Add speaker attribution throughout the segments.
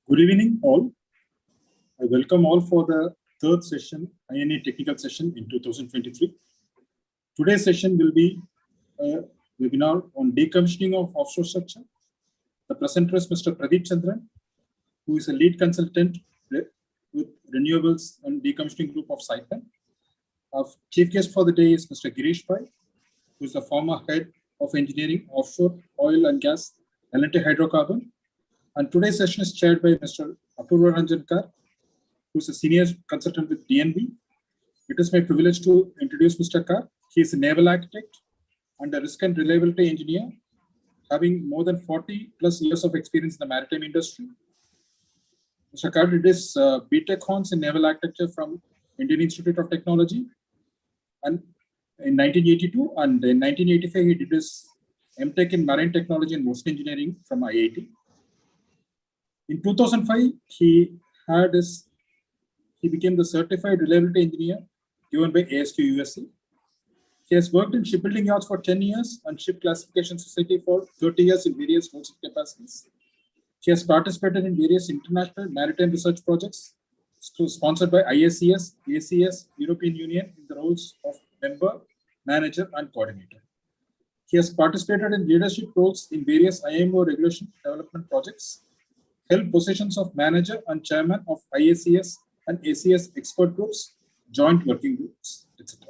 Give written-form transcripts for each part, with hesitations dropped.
Speaker 1: Good evening, all. I welcome all for the third session, INA technical session in 2023. Today's session will be a webinar on decommissioning of offshore structure. The presenter is Mr. Pradeep Chandran, who is a lead consultant with Renewables and Decommissioning Group of Saipem. Our chief guest for the day is Mr. Girish, who is the former head of engineering offshore oil and gas, L&T Hydrocarbon. And today's session is chaired by Mr. Apurba, who is a senior consultant with DNV. It is my privilege to introduce Mr. Kar. He is a naval architect and a risk and reliability engineer, having more than 40 plus years of experience in the maritime industry. Mr. Kar did his BTech Honors in naval architecture from Indian Institute of Technology, and in 1982, and in 1985 he did his MTech in marine technology and ocean engineering from IIT. In 2005, he became the certified reliability engineer given by ASQ USA. He has worked in shipbuilding yards for 10 years and ship classification society for 30 years in various roles and capacities. He has participated in various international maritime research projects sponsored by ISCS, ACS, European Union in the roles of member, manager, and coordinator. He has participated in leadership roles in various IMO regulation development projects, held positions of manager and chairman of ISCS and ACS expert groups, joint working groups, etc.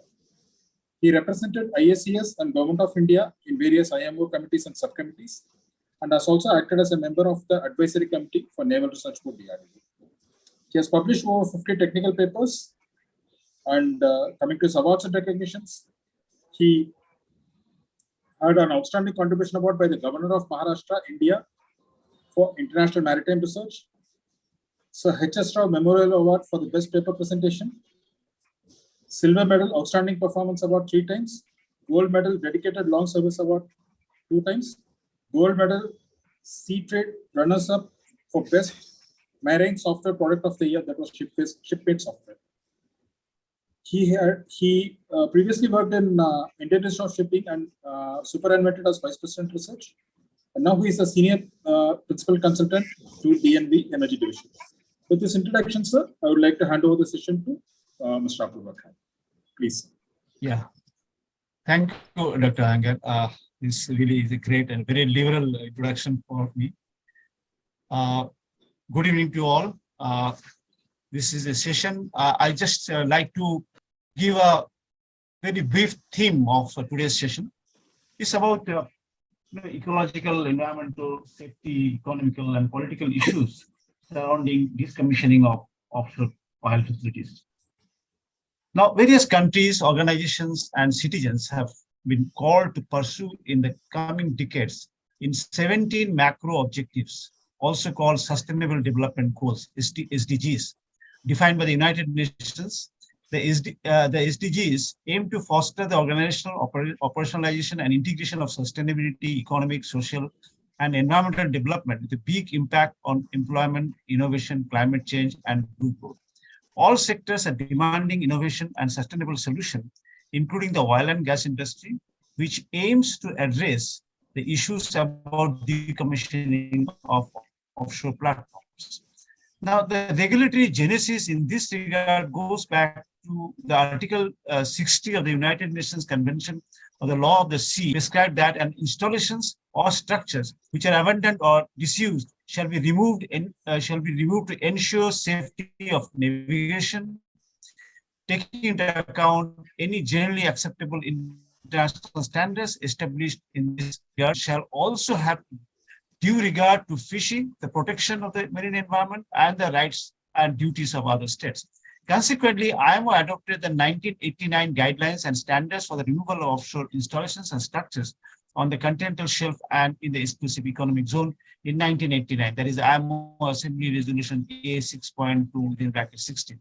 Speaker 1: He represented ISCS and Government of India in various IMO committees and subcommittees, and has also acted as a member of the Advisory Committee for Naval Research Board DRDO. He has published over 50 technical papers, and coming to his awards and recognitions, he had an outstanding contribution award by the Governor of Maharashtra, India, for International Maritime Research, Sir H.S. Rao Memorial Award for the Best Paper Presentation, Silver Medal Outstanding Performance Award 3 times, Gold Medal Dedicated Long Service Award 2 times, Gold Medal Sea Trade Runners-Up for Best Marine Software Product of the Year, that was shipmate software. He previously worked in Indian Institute of Shipping and superannuated as Vice President Research. And now he is a senior principal consultant to DNV Energy Division. With this introduction, sir, I would like to hand over the session to Mr. Apurba. Please.
Speaker 2: Yeah. Thank you, Dr. Anger. This really is a great and very liberal introduction for me. Good evening to all. This is a session. I just like to give a very brief theme of today's session. It's about ecological, environmental, safety, economical, and political issues surrounding decommissioning of offshore oil facilities. Now, various countries, organizations, and citizens have been called to pursue in the coming decades in 17 macro objectives, also called Sustainable Development Goals, SDGs, defined by the United Nations. The SDGs aim to foster the organizational operationalization and integration of sustainability, economic, social, and environmental development with a big impact on employment, innovation, climate change, and group growth. All sectors are demanding innovation and sustainable solutions, including the oil and gas industry, which aims to address the issues about decommissioning of offshore platforms. Now, the regulatory genesis in this regard goes back to the Article 60 of the United Nations Convention on the Law of the Sea, prescribed that installations or structures which are abandoned or disused shall be removed to ensure safety of navigation, taking into account any generally acceptable international standards established in this regard, shall also have due regard to fishing, the protection of the marine environment, and the rights and duties of other states. Consequently, IMO adopted the 1989 guidelines and standards for the removal of offshore installations and structures on the continental shelf and in the exclusive economic zone in 1989. That is IMO Assembly Resolution A6.2 within bracket 16.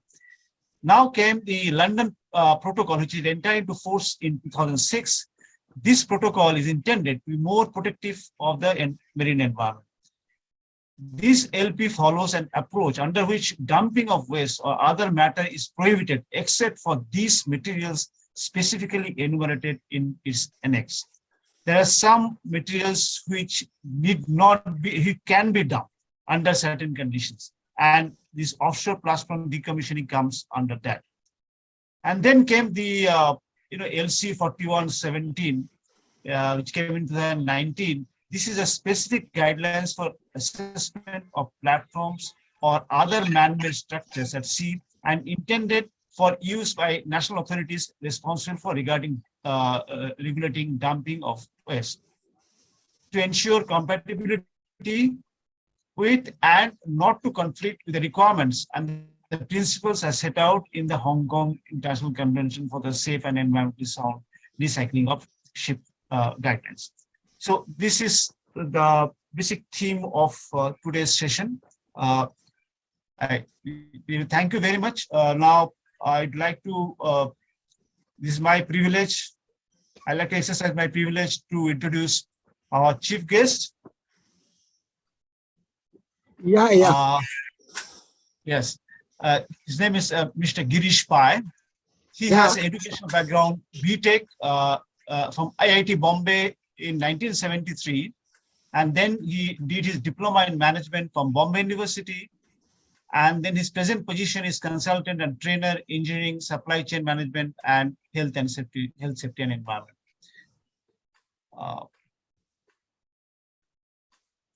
Speaker 2: Now came the London Protocol, which is entered into force in 2006. This protocol is intended to be more protective of the marine environment. This LP follows an approach under which dumping of waste or other matter is prohibited except for these materials specifically enumerated in its annex. There are some materials which can be dumped. under certain conditions. And this offshore platform decommissioning comes under that. And then came the LC 4117, which came in 2019. This is a specific guidelines for assessment of platforms or other man-made structures at sea and intended for use by national authorities responsible for regarding regulating dumping of waste to ensure compatibility with and not to conflict with the requirements and the principles as set out in the Hong Kong International Convention for the Safe and Environmentally Sound Recycling of Ship guidelines. So this is the basic theme of today's session. Thank you very much. Now I'd like to, this is my privilege. I'd like to exercise my privilege to introduce our chief guest. Yes. His name is Mr. Girish Pai. He has an educational background, BTech from IIT Bombay in 1973. And then he did his diploma in management from Bombay University. And then his present position is consultant and trainer, engineering, supply chain management, and health safety and environment.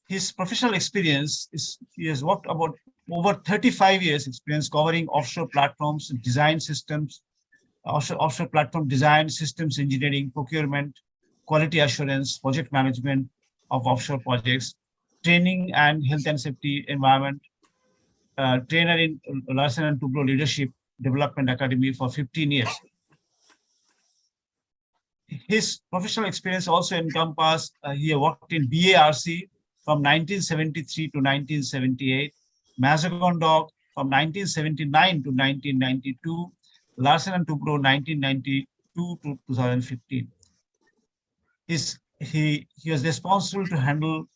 Speaker 2: His professional experience is he has worked about over 35 years experience covering offshore platforms, design systems, offshore platform design, systems engineering, procurement, quality assurance, project management of offshore projects, training and health and safety environment, trainer in Larsen and Toubro Leadership Development Academy for 15 years. His professional experience also encompassed, he worked in BARC from 1973 to 1978, Mazagon Dock from 1979 to 1992, Larsen and Toubro 1992 to 2015. He was responsible to handle,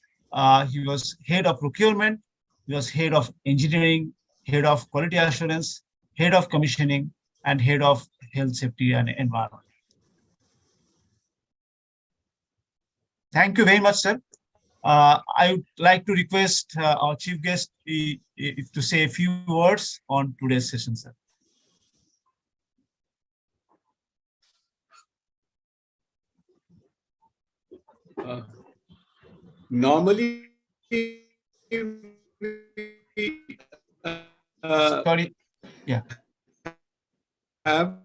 Speaker 2: he was head of procurement, he was head of engineering, head of quality assurance, head of commissioning, and head of health, safety, and environment. Thank you very much, sir. I would like to request our chief guest to say a few words on today's session, sir.
Speaker 3: Normally,
Speaker 2: Sorry, yeah.
Speaker 3: Have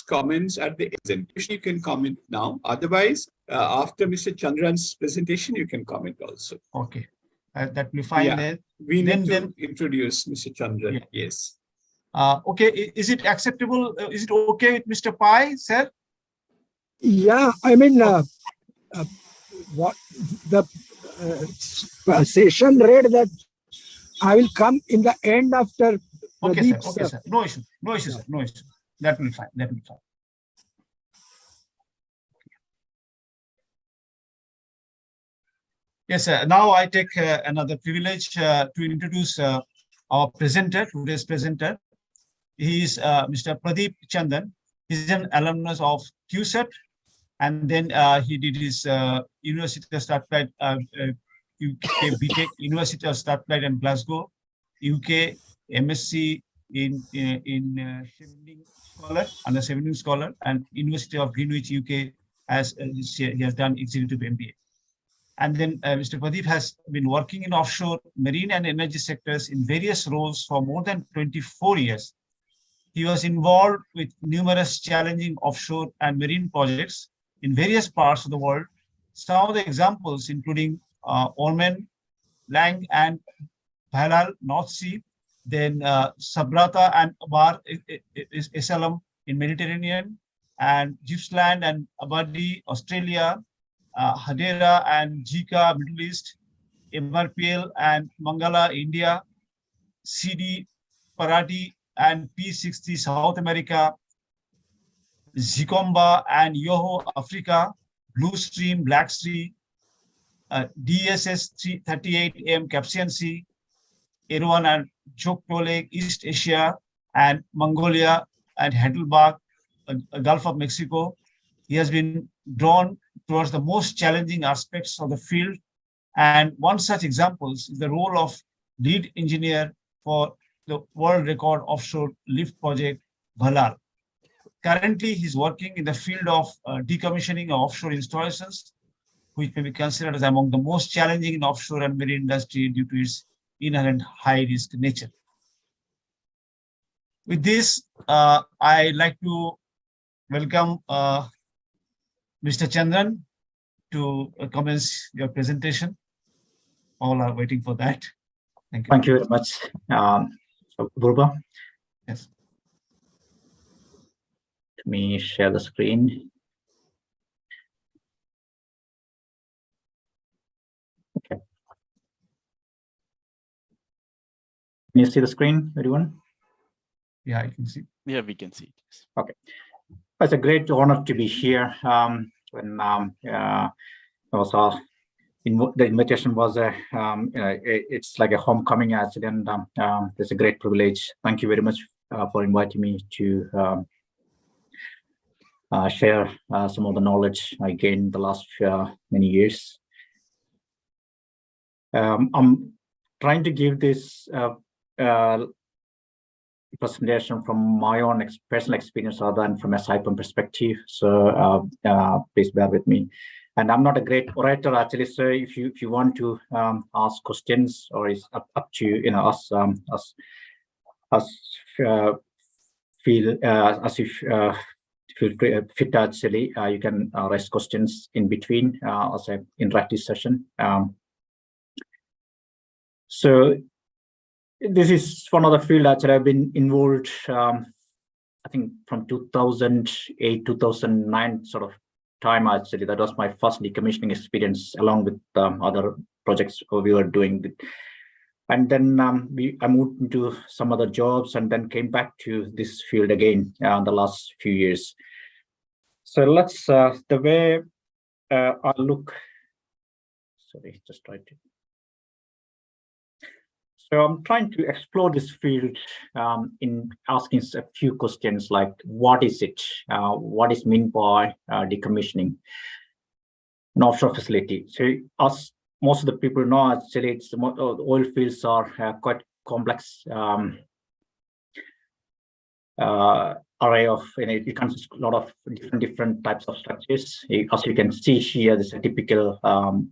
Speaker 3: comments at the presentation. You can comment now. Otherwise, after Mr. Chandran's presentation, you can comment also.
Speaker 2: Okay, that will be fine.
Speaker 3: Yeah.
Speaker 2: Then
Speaker 3: We need to introduce Mr. Chandran.
Speaker 2: Yeah.
Speaker 3: Yes.
Speaker 2: Okay, is it acceptable? Is it okay with Mr. Pai, sir?
Speaker 4: Yeah, I mean, what the session read that I will come in the end after.
Speaker 2: Okay, sir. Okay, sir. No issue. No issue, sir. No issue. That will be fine. That will be fine. Yes, sir. Now I take another privilege to introduce our presenter, today's presenter. He is Mr. Pradeep Chandran. He's an alumnus of QCET, and then he did his University of Strathclyde, UK BTech, University of Strathclyde and Glasgow, UK MSc in Chevening Scholar, under Chevening Scholar, and University of Greenwich, UK, as he has done executive MBA. And then Mr. Pradeep has been working in offshore, marine and energy sectors in various roles for more than 24 years. He was involved with numerous challenging offshore and marine projects in various parts of the world. Some of the examples including Ormen, Lang and Bhalal, North Sea, then Sabrata and Abar Esalam in Mediterranean, and Gippsland and Abadi, Australia, Hadera and Jika, Middle East, MRPL and Mangala, India, CD Parati and P60, South America, Zikomba and Yoho, Africa, Blue Stream, Black Sea, DSS 38M, Caspian Sea, Erwan and Chokpole, East Asia, and Mongolia and Heidelberg, Gulf of Mexico. He has been drawn towards the most challenging aspects of the field And one such example is the role of lead engineer for the world record offshore lift project, Bhalar. Currently, he's working in the field of decommissioning of offshore installations, which may be considered as among the most challenging in offshore and marine industry due to its inherent high-risk nature. With this, I'd like to welcome Mr. Chandran to commence your presentation. All are waiting for that. Thank you.
Speaker 5: Thank you very much, Apurba.
Speaker 2: Yes.
Speaker 5: Let me share the screen. Okay. Can you see the screen, everyone?
Speaker 2: Yeah, I can see.
Speaker 6: Yeah, we can see it.
Speaker 5: Okay. It's a great honor to be here. When I was the invitation was it's like a homecoming actually, and it's a great privilege. Thank you very much for inviting me to share some of the knowledge I gained the last many years. I'm trying to give this presentation from my own personal experience rather than from a Saipem perspective. So please bear with me. And I'm not a great orator actually. So if you want to ask questions, or it's up to us feel as if feel fit actually. You can raise questions in between as an interactive session. So this is one of the field actually I've been involved, I think from 2008, 2009 sort of time actually. That was my first decommissioning experience along with other projects we were doing. And then I moved into some other jobs and then came back to this field again the last few years. So let's, the way I look, sorry, just try to. So I'm trying to explore this field in asking a few questions like, what is it? What is meant by decommissioning an offshore facility? So as most of the people know, actually, it's oil fields are quite complex array of, it consists of a lot of different types of structures. As you can see here, this is a typical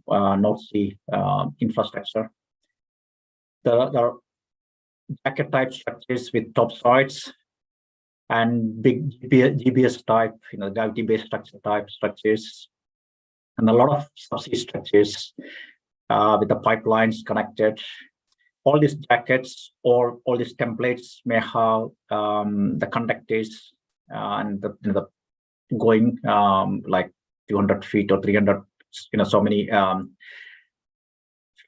Speaker 5: North Sea infrastructure. There are jacket type structures with topsides and big GBS type, gravity-based structures, and a lot of subsea structures with the pipelines connected. All these jackets or all these templates may have the conductors and the going like 200 feet or 300, so many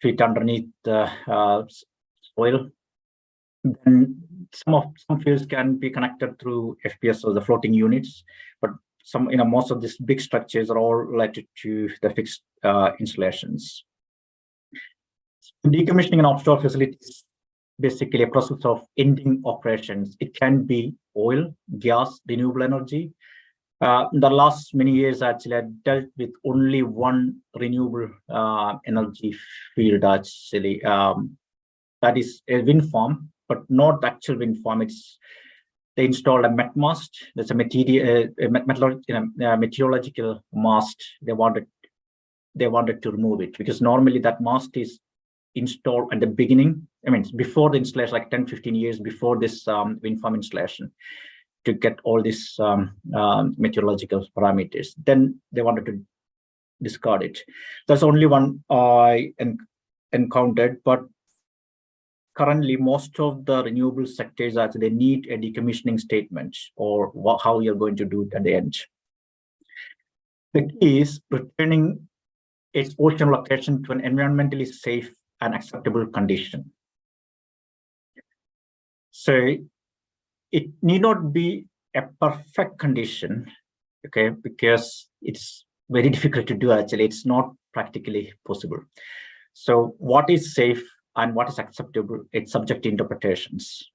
Speaker 5: feet underneath the soil. Then some fields can be connected through FPS or the floating units, but most of these big structures are all related to the fixed installations. Decommissioning an offshore facility is basically a process of ending operations. It can be oil, gas, renewable energy. In the last many years, actually, I dealt with only one renewable energy field, actually. That is a wind farm, but not the actual wind farm. They installed a met mast. That's a meteorological mast. They wanted to remove it because normally that mast is installed at the beginning. I mean, before the installation, like 10, 15 years before this wind farm installation, to get all these meteorological parameters. Then they wanted to discard it. That's only one I encountered, but currently most of the renewable sectors actually need a decommissioning statement or how you're going to do it at the end. The key is returning its ocean location to an environmentally safe and acceptable condition. So it need not be a perfect condition, okay, because it's very difficult to do actually. It's not practically possible. So what is safe and what is acceptable, it's subject to interpretations.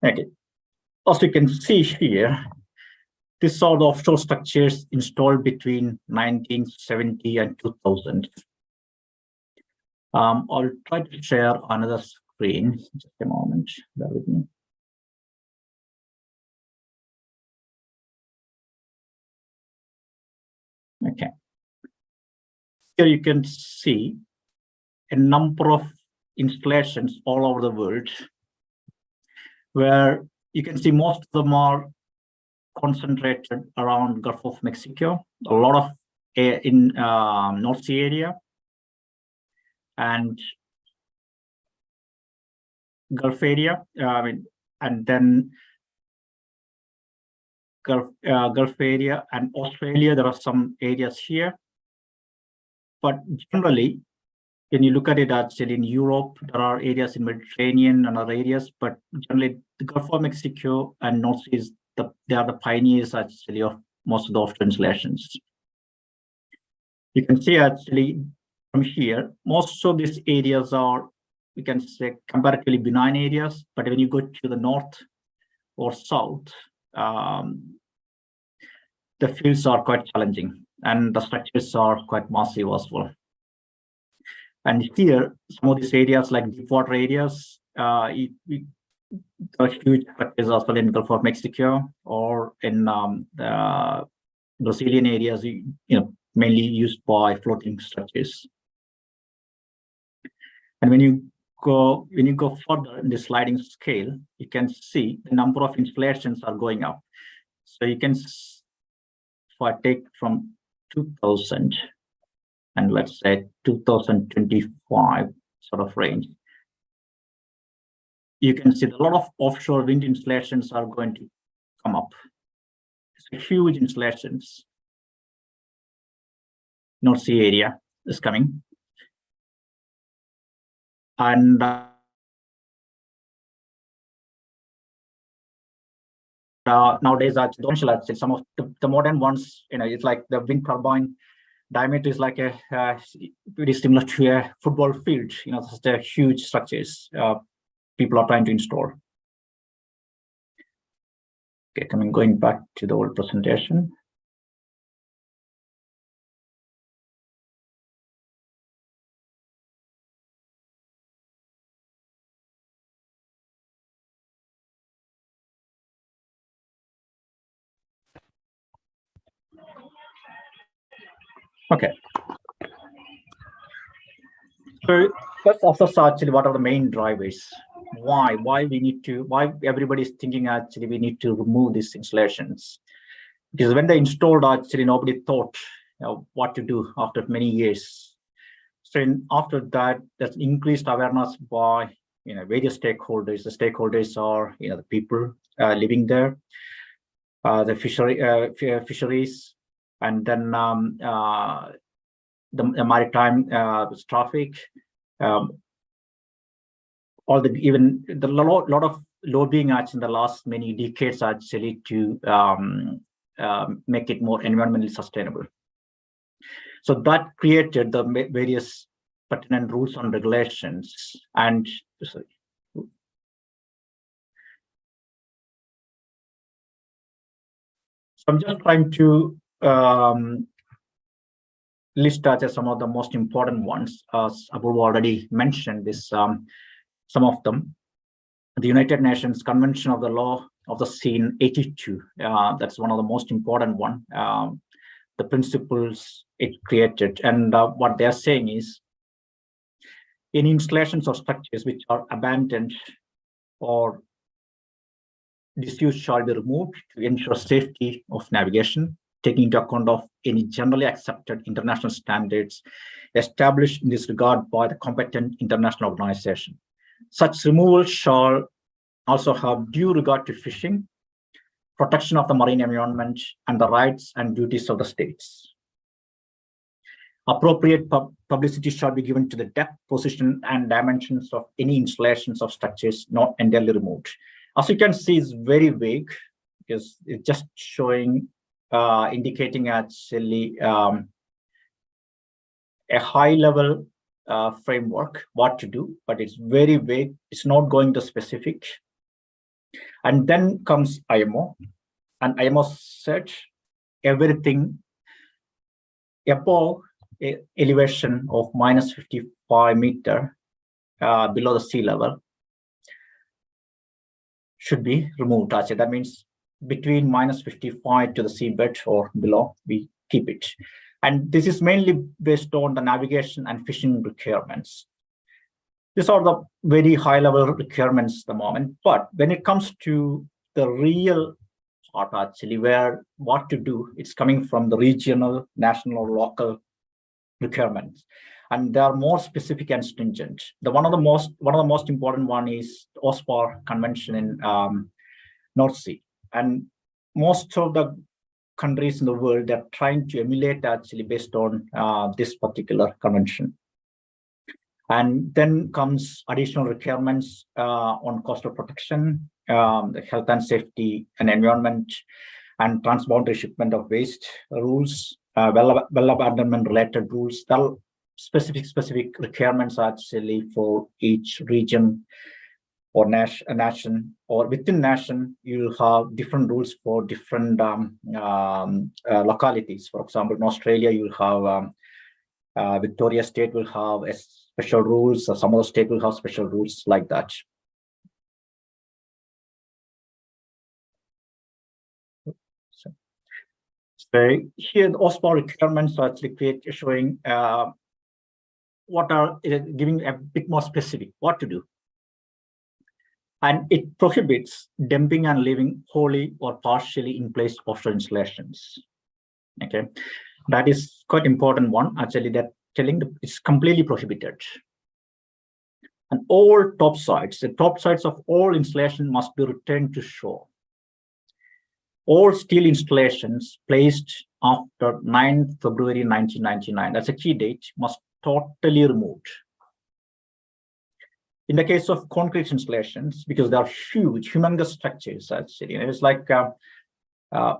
Speaker 5: Okay, as you can see here, These are the offshore structures installed between 1970 and 2000. I'll try to share another screen. Just a moment, bear with me. Okay. Here you can see a number of installations all over the world, where you can see most of them are concentrated around Gulf of Mexico, a lot of in North Sea area, and Gulf area. And then Gulf area and Australia. There are some areas here, but generally, when you look at it, actually in Europe, there are areas in Mediterranean and other areas, but generally the Gulf of Mexico and North Sea is they are the pioneers actually of most of the offshore installations. You can see actually from here, most of these areas are, we can say, comparatively benign areas, but when you go to the north or south, the fields are quite challenging and the structures are quite massive as well. And here, some of these areas like deep water areas, there are huge structures as well in Gulf of Mexico or in the Brazilian areas, mainly used by floating structures. And when you go further in the sliding scale, you can see the number of installations are going up. So you can, if I take from 2000 and let's say 2025 sort of range, you can see that a lot of offshore wind installations are going to come up. It's huge installations. North Sea area is coming. And nowadays, actually, some of the modern ones, it's like the wind turbine diameter is like a very similar to a football field. Just a huge structures people are trying to install. Okay, going back to the old presentation. Okay. So let's assess actually what are the main drivers. Why everybody is thinking actually we need to remove these installations. Because when they installed, actually nobody thought what to do after many years. So after that, there's increased awareness by various stakeholders. The stakeholders are the people living there, the fisheries, and then the maritime traffic. Even the lot of lobbying actually in the last many decades actually to make it more environmentally sustainable. So that created the various pertinent rules and regulations. And so I'm just trying to list as some of the most important ones. As Apurba already mentioned, this some of them. The United Nations Convention of the Law of the Sea in 82. That's one of the most important one. The principles it created, and what they are saying is, any installations or structures which are abandoned or disused shall be removed to ensure safety of navigation, taking into account of any generally accepted international standards established in this regard by the competent international organization. Such removal shall also have due regard to fishing, protection of the marine environment, and the rights and duties of the states. Appropriate publicity shall be given to the depth, position, and dimensions of any installations of structures not entirely removed. As you can see, it's very vague because it's just showing, indicating actually a high-level framework, what to do, but it's very vague. It's not going to specific. And then comes IMO. And I must set everything above elevation of minus 55 meter below the sea level should be removed. Actually, that means between minus 55 to the seabed or below, we keep it. And this is mainly based on the navigation and fishing requirements. These are the very high level requirements at the moment. But when it comes to the real part, actually, where what to do, it's coming from the regional, national, or local requirements. And they are more specific and stringent. One of the most important one is Offshore Convention in North Sea. And most of the countries in the world, they're trying to emulate actually based on this particular convention. And then comes additional requirements on coastal protection, the health and safety and environment, and transboundary shipment of waste rules, well abandonment related rules. There are specific requirements actually for each region or nation, or within nation, you'll have different rules for different localities. For example, in Australia, you'll have Victoria State will have special rules, or some other state will have special rules like that. So here, the Offshore requirements are actually showing what are giving a bit more specific what to do. And it prohibits dumping and leaving wholly or partially in place offshore installations. Okay, that is quite important one. Actually, that telling it's completely prohibited. And all topsides, the topsides of all installation must be returned to shore. All steel installations placed after 9th February 1999, that's a key date, must totally removed. In the case of concrete installations, because they are huge, humongous structures, actually, it's like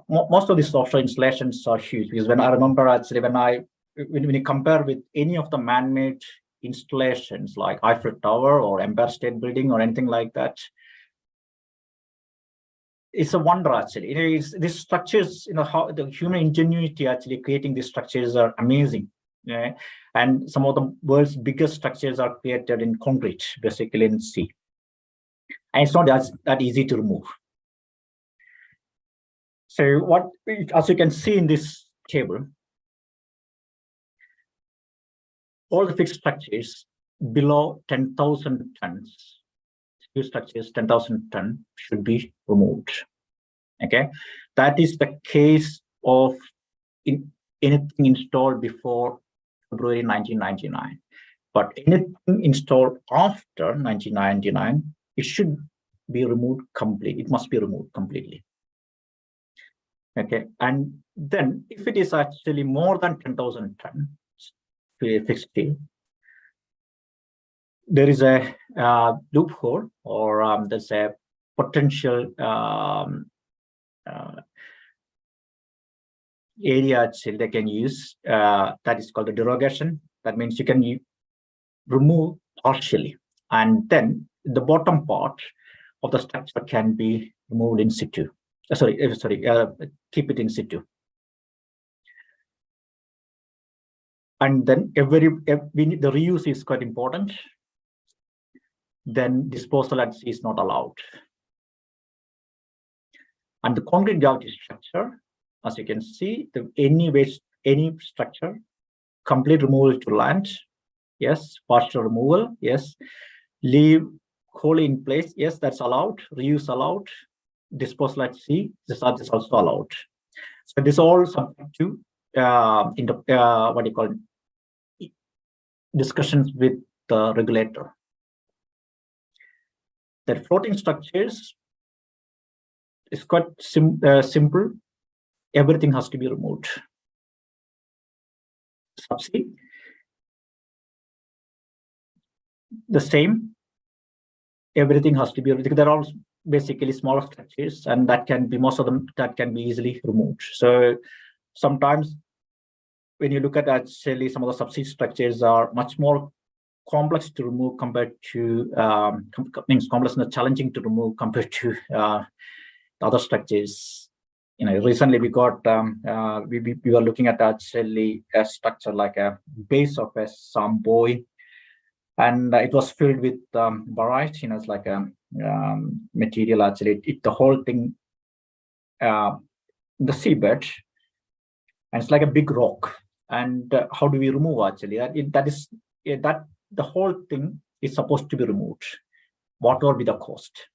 Speaker 5: most of these offshore installations are huge. Because when I remember, actually, when you compare with any of the man-made installations like Eiffel Tower or Empire State Building or anything like that, it's a wonder actually. These structures, how the human ingenuity actually creating these structures are amazing. Yeah? And some of the world's biggest structures are created in concrete, basically in sea. And it's not that easy to remove. So as you can see in this table, all the fixed structures below 10,000 tons, steel structures 10,000 tons should be removed. Okay, that is the case of anything installed before February 1999. But anything installed after 1999, it should be removed completely. It must be removed completely. Okay, and then if it is actually more than 10,000 tons fixed steel, there is a loophole, or there's a potential area actually they can use that is called a derogation. That means you can remove partially, and then the bottom part of the structure can be removed in situ. Keep it in situ. And then the reuse is quite important. Then disposal at sea is not allowed. And the concrete gravity structure, as you can see, any structure, complete removal to land, yes. Partial removal, yes. Leave wholly in place, yes, that's allowed. Reuse allowed. Disposal at sea, this is also allowed. So this all subject to discussions with the regulator. That floating structures is quite simple. Everything has to be removed. Subsea, the same. Everything has to be removed. They're all basically smaller structures, and that can be most of them that can be easily removed. So sometimes when you look at actually some of the subsea structures are much more complex to remove compared to complex and challenging to remove compared to other structures. recently we got we were looking at actually a structure like a base of a some buoy, and it was filled with barite. It's like a material actually. The whole thing, the seabed, and it's like a big rock. And how do we remove actually that the whole thing is supposed to be removed? What will be the cost?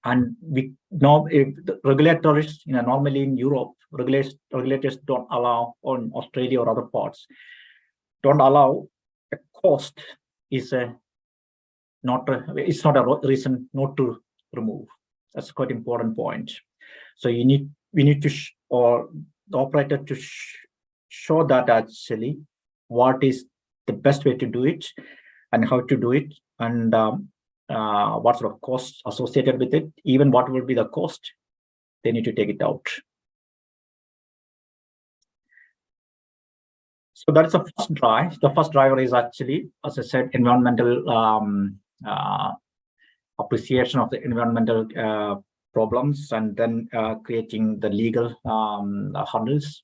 Speaker 5: And we know if the regulators, normally in Europe, regulators don't allow, or in Australia or other parts, don't allow a cost is it's not a reason not to remove. That's quite important point. So we need to or the operator to show that actually what is the best way to do it and how to do it, and what sort of costs associated with it. Even what will be the cost, they need to take it out. So that's the first drive. The first driver is actually, as I said, environmental appreciation of the environmental problems, and then creating the legal hurdles.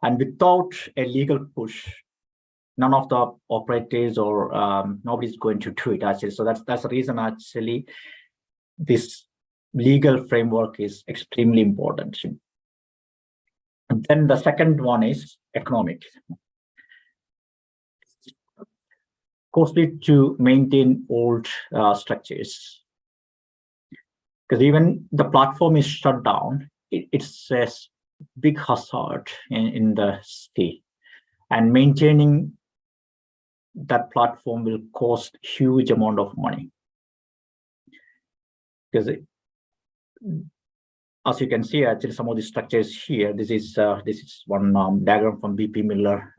Speaker 5: And without a legal push, none of the operators or nobody's going to do it actually. So that's the reason actually this legal framework is extremely important. And then the second one is economic. Costly to maintain old structures, because even the platform is shut down, it's a big hazard in the sea, and maintaining that platform will cost huge amount of money. Because as you can see, actually, some of the structures here. This is one diagram from BP Miller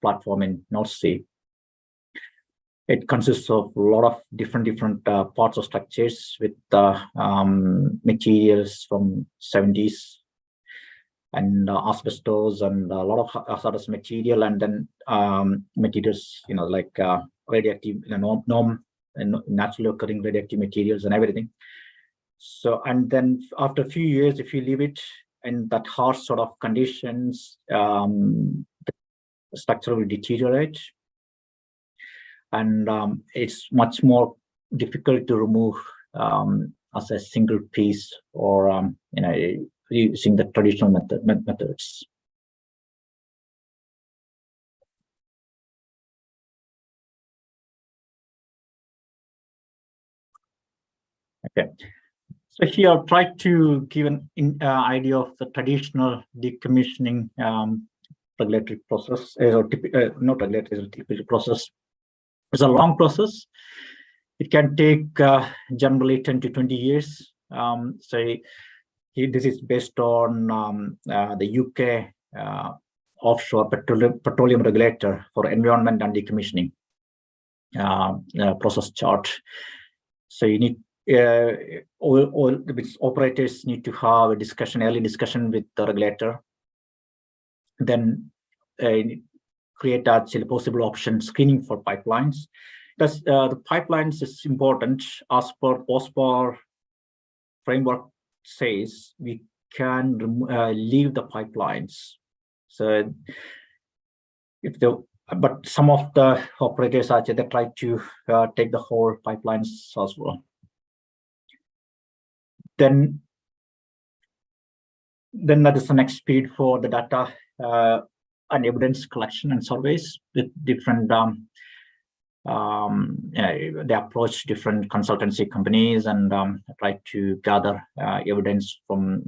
Speaker 5: platform in North Sea. It consists of a lot of different parts of structures with materials from 70s and asbestos and a lot of hazardous material, and then materials, like radioactive, naturally occurring radioactive materials and everything. So, and then after a few years, if you leave it in that harsh sort of conditions, the structure will deteriorate, and it's much more difficult to remove as a single piece, or using the traditional methods. Okay, so here I'll try to give an idea of the traditional decommissioning regulatory process, not regulatory, typical process. It's a long process. It can take generally 10 to 20 years. This is based on the UK offshore petroleum regulator for environment and decommissioning process chart. So you need all operators need to have a early discussion with the regulator. Then create actually possible option screening for pipelines. Because the pipelines is important. As per OSPAR framework says, we can leave the pipelines. So but some of the operators actually they try to take the whole pipelines as well. Then that is the next speed for the data and evidence collection and surveys with different they approach different consultancy companies and try to gather evidence from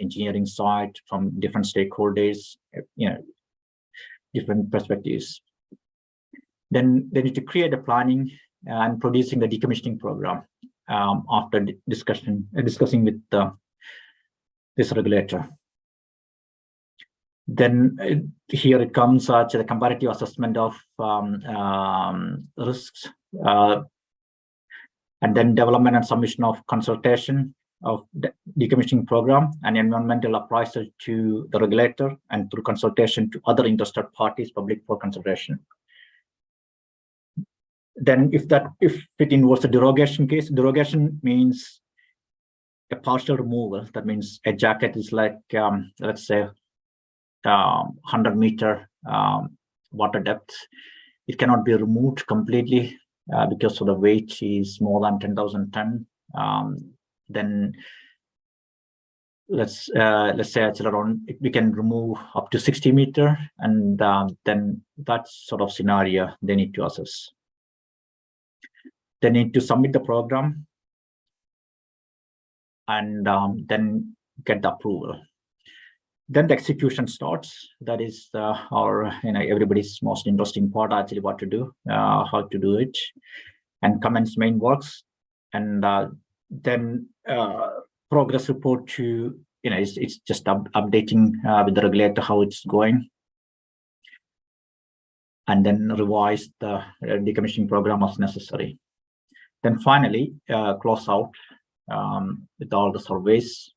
Speaker 5: engineering side, from different stakeholders, different perspectives. Then they need to create a planning and producing the decommissioning program after discussing with this regulator. Then here it comes to the comparative assessment of risks, and then development and submission of consultation of the decommissioning program and environmental appraisal to the regulator, and through consultation to other interested parties, public for consideration. Then if it involves a derogation case, derogation means a partial removal. That means a jacket is like, let's say, 100-meter water depth. It cannot be removed completely because of the weight is more than 10,000 ton. Then let's say it's around, we can remove up to 60-meter, and then that sort of scenario they need to assess. They need to submit the program and then get the approval. Then the execution starts. That is our, everybody's most interesting part, actually, what to do, how to do it, and commence main works, and then progress report to, it's just updating with the regulator how it's going, and then revise the decommissioning program as necessary. Then finally close out with all the surveys.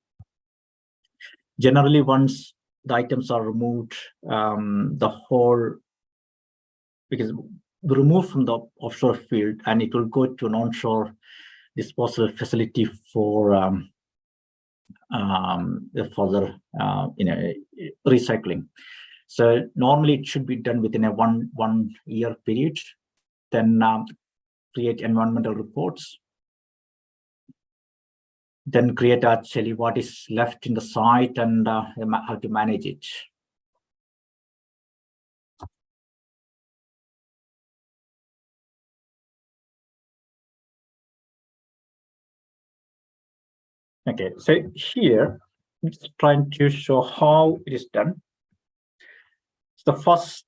Speaker 5: Generally, once the items are removed, the whole, because we remove from the offshore field and it will go to an onshore disposal facility for further recycling. So normally it should be done within a one year period. Then create environmental reports. Then create actually what is left in the site and how to manage it. Okay, so here I'm just trying to show how it is done. So the first,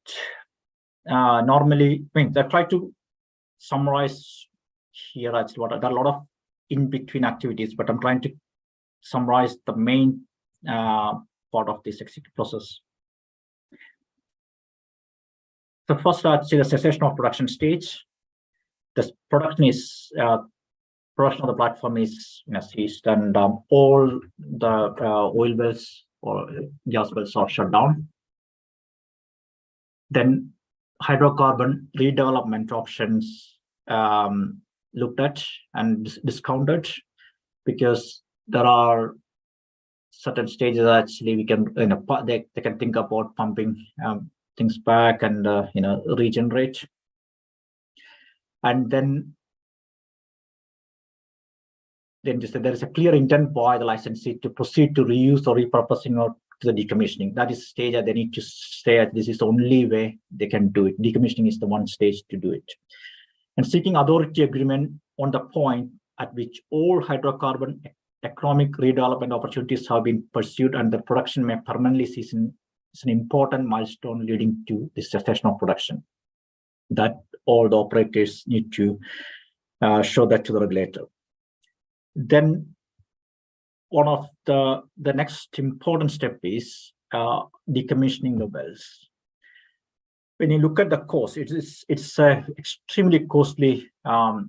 Speaker 5: normally, I try to summarize here actually there are a lot of in-between activities, but I'm trying to summarize the main part of this executive process. The first, actually, the cessation of production stage. The production is production of the platform is ceased, and all the oil wells or gas wells are shut down. Then hydrocarbon redevelopment options looked at and discounted, because there are certain stages actually we can, they can think about pumping things back and regenerate. And then just there is a clear intent by the licensee to proceed to reuse or repurposing or to the decommissioning. That is the stage that they need to say that this is the only way they can do it. Decommissioning is the one stage to do it. And seeking authority agreement on the point at which all hydrocarbon economic redevelopment opportunities have been pursued and the production may permanently cease is an important milestone leading to the cessation of production. That all the operators need to show that to the regulator. Then one of the next important step is decommissioning the wells. When you look at the cost, it's an extremely costly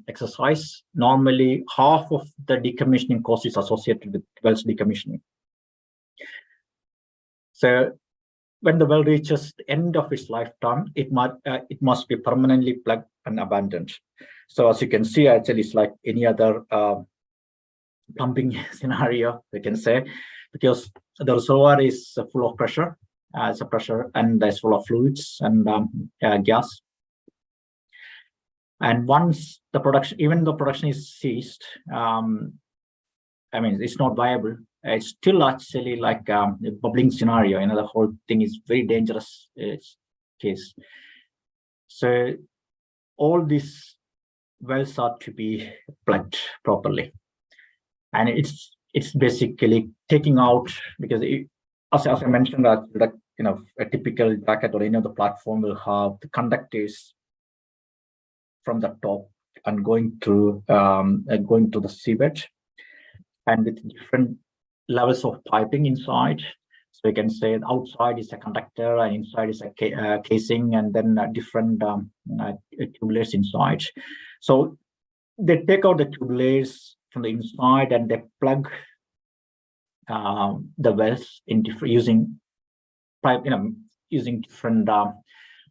Speaker 5: exercise. Normally, half of the decommissioning cost is associated with wells decommissioning. So when the well reaches the end of its lifetime, it must be permanently plugged and abandoned. So as you can see, actually, it's like any other pumping scenario, we can say, because the reservoir is full of pressure. It's a pressure and it's full of fluids and gas. And once the production, even the production is ceased, it's not viable. It's still actually like a bubbling scenario. The whole thing is very dangerous case. So all these wells are to be plugged properly, and it's basically taking out, because as I mentioned, that a typical jacket or any other platform will have the conductors from the top and going to the seabed, and with different levels of piping inside. So you can say outside is a conductor and inside is a casing, and then different tubulars inside. So they take out the tubulars from the inside and they plug the wells in different using different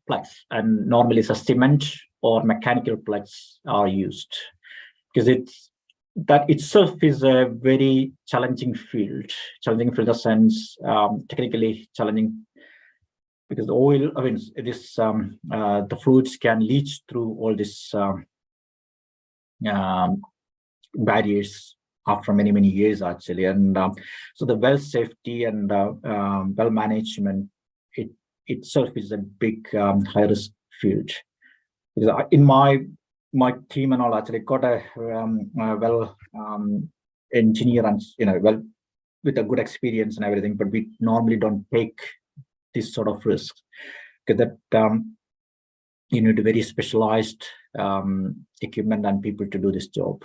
Speaker 5: plugs, and normally it's a cement or mechanical plugs are used, because that itself is a very challenging field in the sense, technically challenging, because oil, I mean, this the fluids can leach through all these barriers after many years actually, and so the well safety and well management itself is a big high risk field. Because in my team and all actually got a well engineer and well with a good experience and everything, but we normally don't take this sort of risk, because that you need very specialized equipment and people to do this job.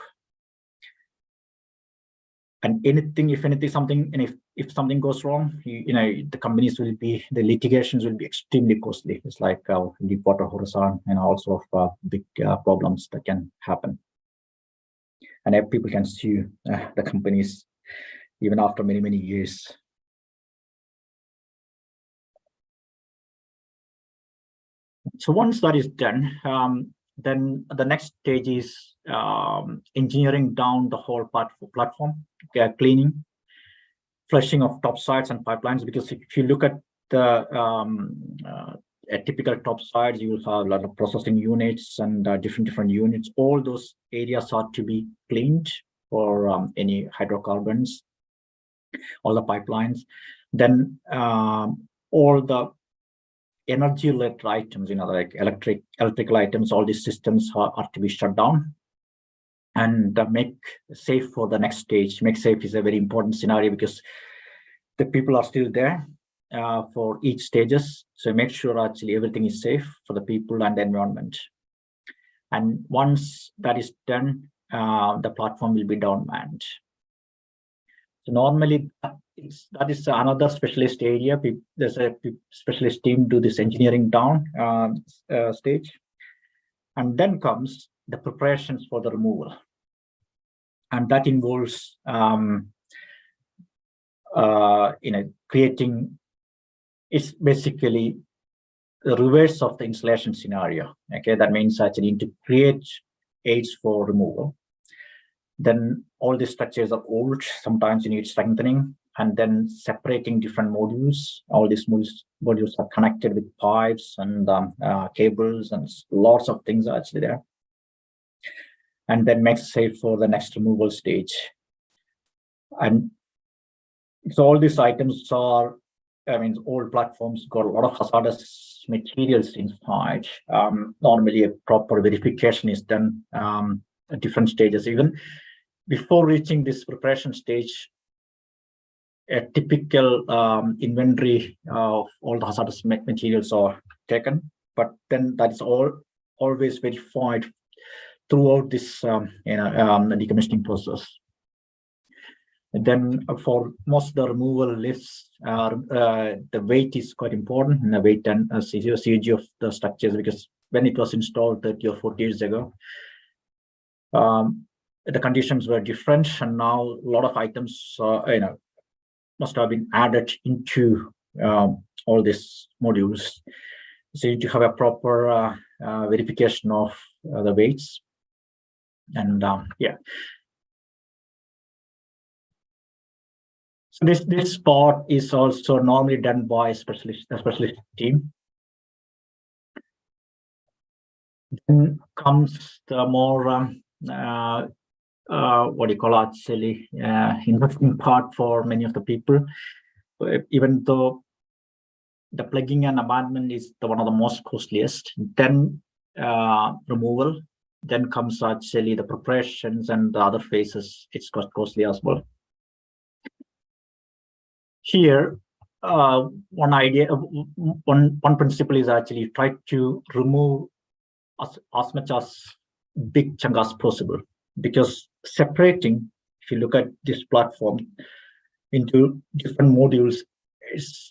Speaker 5: And if something goes wrong, the companies will be, the litigations will be extremely costly. It's like Deepwater Horizon and all sort of big problems that can happen. And people can sue the companies even after many years. So once that is done, then the next stage is engineering down the whole platform, cleaning, flushing of topsides and pipelines. Because if you look at the a typical topsides, you will have a lot of processing units and different units. All those areas are to be cleaned for any hydrocarbons, all the pipelines. Then all the energy-related items, like electrical items, all these systems are to be shut down and make safe for the next stage. Make safe is a very important scenario because the people are still there for each stages. So make sure actually everything is safe for the people and the environment. And once that is done, the platform will be down manned. So normally that is another specialist area. There's a specialist team do this engineering down stage, and then comes the preparations for the removal, and that involves creating. It's basically the reverse of the installation scenario. Okay, that means actually you need to create aids for removal. Then all the structures are old. Sometimes you need strengthening, and then separating different modules. All these modules are connected with pipes and cables, and lots of things are actually there. And then makes safe for the next removal stage. And so all these items are, old platforms got a lot of hazardous materials inside. Normally a proper verification is done at different stages. Even before reaching this preparation stage, a typical inventory of all the hazardous materials are taken, but then that is always verified throughout this decommissioning process. And then for most of the removal lifts, the weight is quite important, and the weight and CG of the structures, because when it was installed 30 or 40 years ago, the conditions were different, and now a lot of items must have been added into all these modules. So you need to have a proper verification of the weights, and yeah. So this part is also normally done by a specialist team. Then comes the more what do you call actually interesting part for many of the people. Even though the plugging and abandonment is one of the most costliest, then removal, then comes actually the preparations and the other phases. It's costly as well. Here, one principle is actually try to remove as much as big chunk as possible, because separating, if you look at this platform into different modules, it's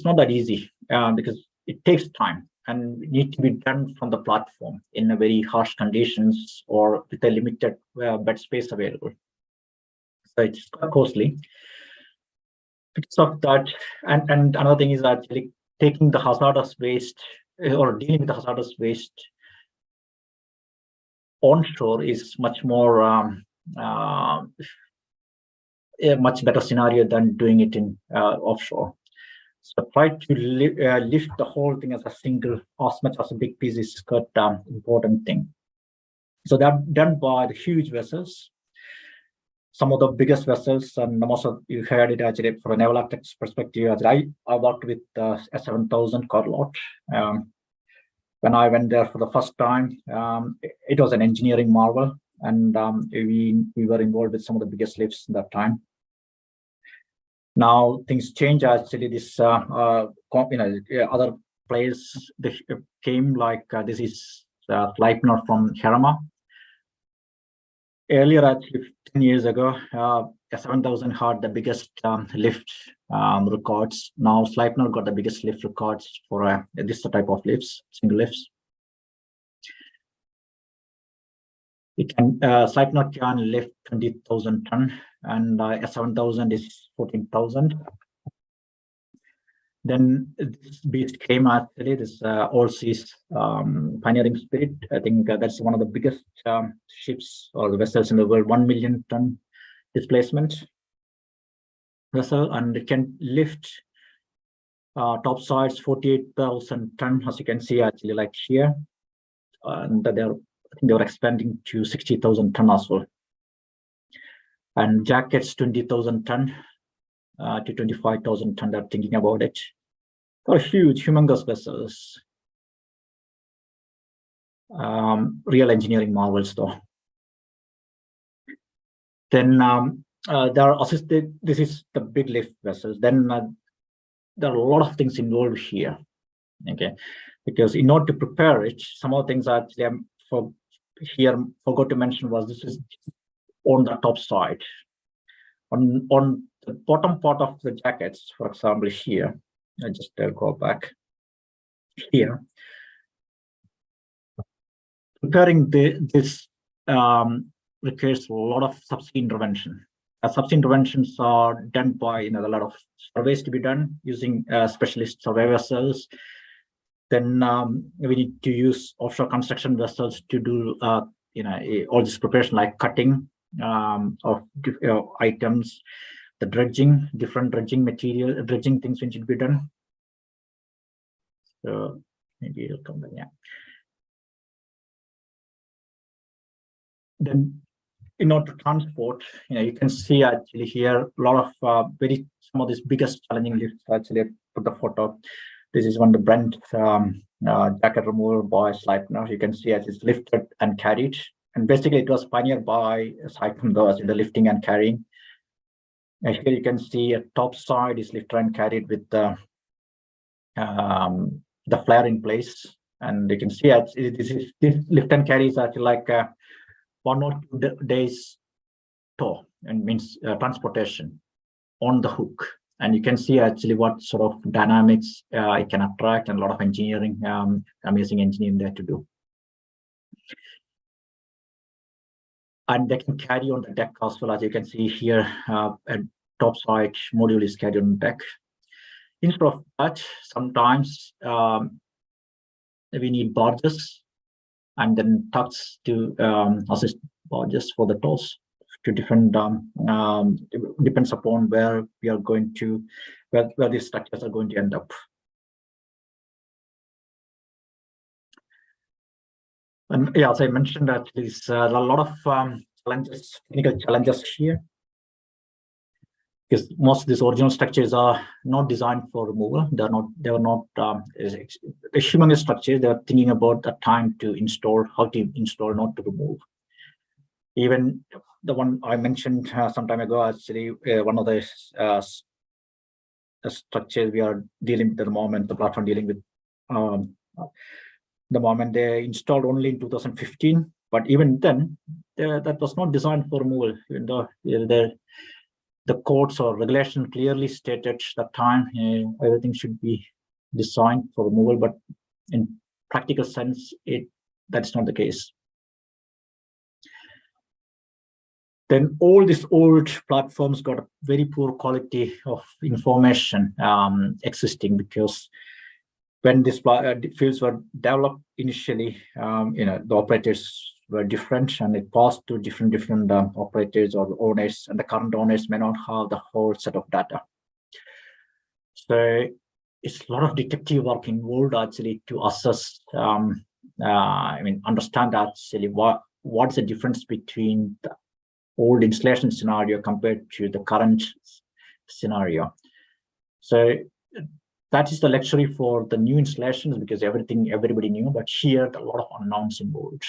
Speaker 5: not that easy because it takes time and it needs to be done from the platform in a very harsh conditions or with a limited bed space available. So it's quite costly. Because of that, and another thing is actually taking the hazardous waste or dealing with the hazardous waste onshore is much more a much better scenario than doing it in offshore. So try to lift the whole thing as a single, as much as a big piece is quite important thing. So they're done by the huge vessels. Some of the biggest vessels, and most of you heard it actually from a naval architect's perspective. I worked with a 7,000 Corlot. When I went there for the first time, it was an engineering marvel, and we were involved with some of the biggest lifts in that time. Now things change. Actually, this other players they came like this is Leitner from Herama. Earlier, actually 10 years ago, 7,000 had the biggest lift records. Now Sleipner got the biggest lift records for this type of lifts, single lifts. It can Sleipner can lift 20,000 ton, and S7000 is 14,000. Then this beast came actually, this all seas pioneering spirit. I think that's one of the biggest ships or the vessels in the world, 1 million ton displacement vessel, and it can lift top sides 48,000 ton, as you can see actually like here, and I think they were expanding to 60,000 ton as well. And jackets 20,000 ton to 25,000 ton. They're thinking about it. They're huge, humongous vessels. Real engineering marvels, though. Then there are assisted. This is the big lift vessels. Then there are a lot of things involved here. Okay, because in order to prepare it, some of the things actually forgot to mention was this is on the top side. On the bottom part of the jackets, for example, here, I just go back here. Preparing this requires a lot of subsea intervention. Subsea interventions are done by a lot of surveys to be done using specialist survey vessels. Then we need to use offshore construction vessels to do all this preparation like cutting of items, the dredging, different dredging material, dredging things which should be done. So maybe it'll come back, yeah. Then in order to transport, you can see actually here a lot of some of these biggest challenging lifts. Actually, I put the photo. This is one of the Brent jacket removal by Sleipner. You can see as it's lifted and carried. And basically, it was pioneered by Saipem, in the lifting and carrying. And here you can see a top side is lifted and carried with the flare in place. And you can see this lift and carry is actually like 1 or 2 days tow, and means transportation on the hook. And you can see actually what sort of dynamics it can attract, and a lot of engineering, amazing engineering there to do. And they can carry on the deck as well. As you can see here, a top side module is carried on deck. Instead of that, sometimes we need barges and then tugs to assist barges for the tows to different, depends upon where we are going to, where these structures are going to end up. And yeah, as I mentioned, that there's a lot of challenges, technical challenges here, because most of these original structures are not designed for removal. They were not humongous structures. They are thinking about the time to install, how to install, not to remove. Even the one I mentioned some time ago, actually, one of the structures we are dealing with at the moment, the platform dealing with the moment they installed only in 2015, but even then, that was not designed for removal. Even though the codes or regulation clearly stated that time everything should be designed for removal, but in practical sense, that's not the case. Then all these old platforms got a very poor quality of information existing, because when these fields were developed initially, the operators were different, and it passed to different operators or owners, and the current owners may not have the whole set of data. So it's a lot of detective work involved actually to assess, understand actually what's the difference between the old installation scenario compared to the current scenario. So that is the luxury for the new installations, because everybody knew, but here a lot of unknowns involved.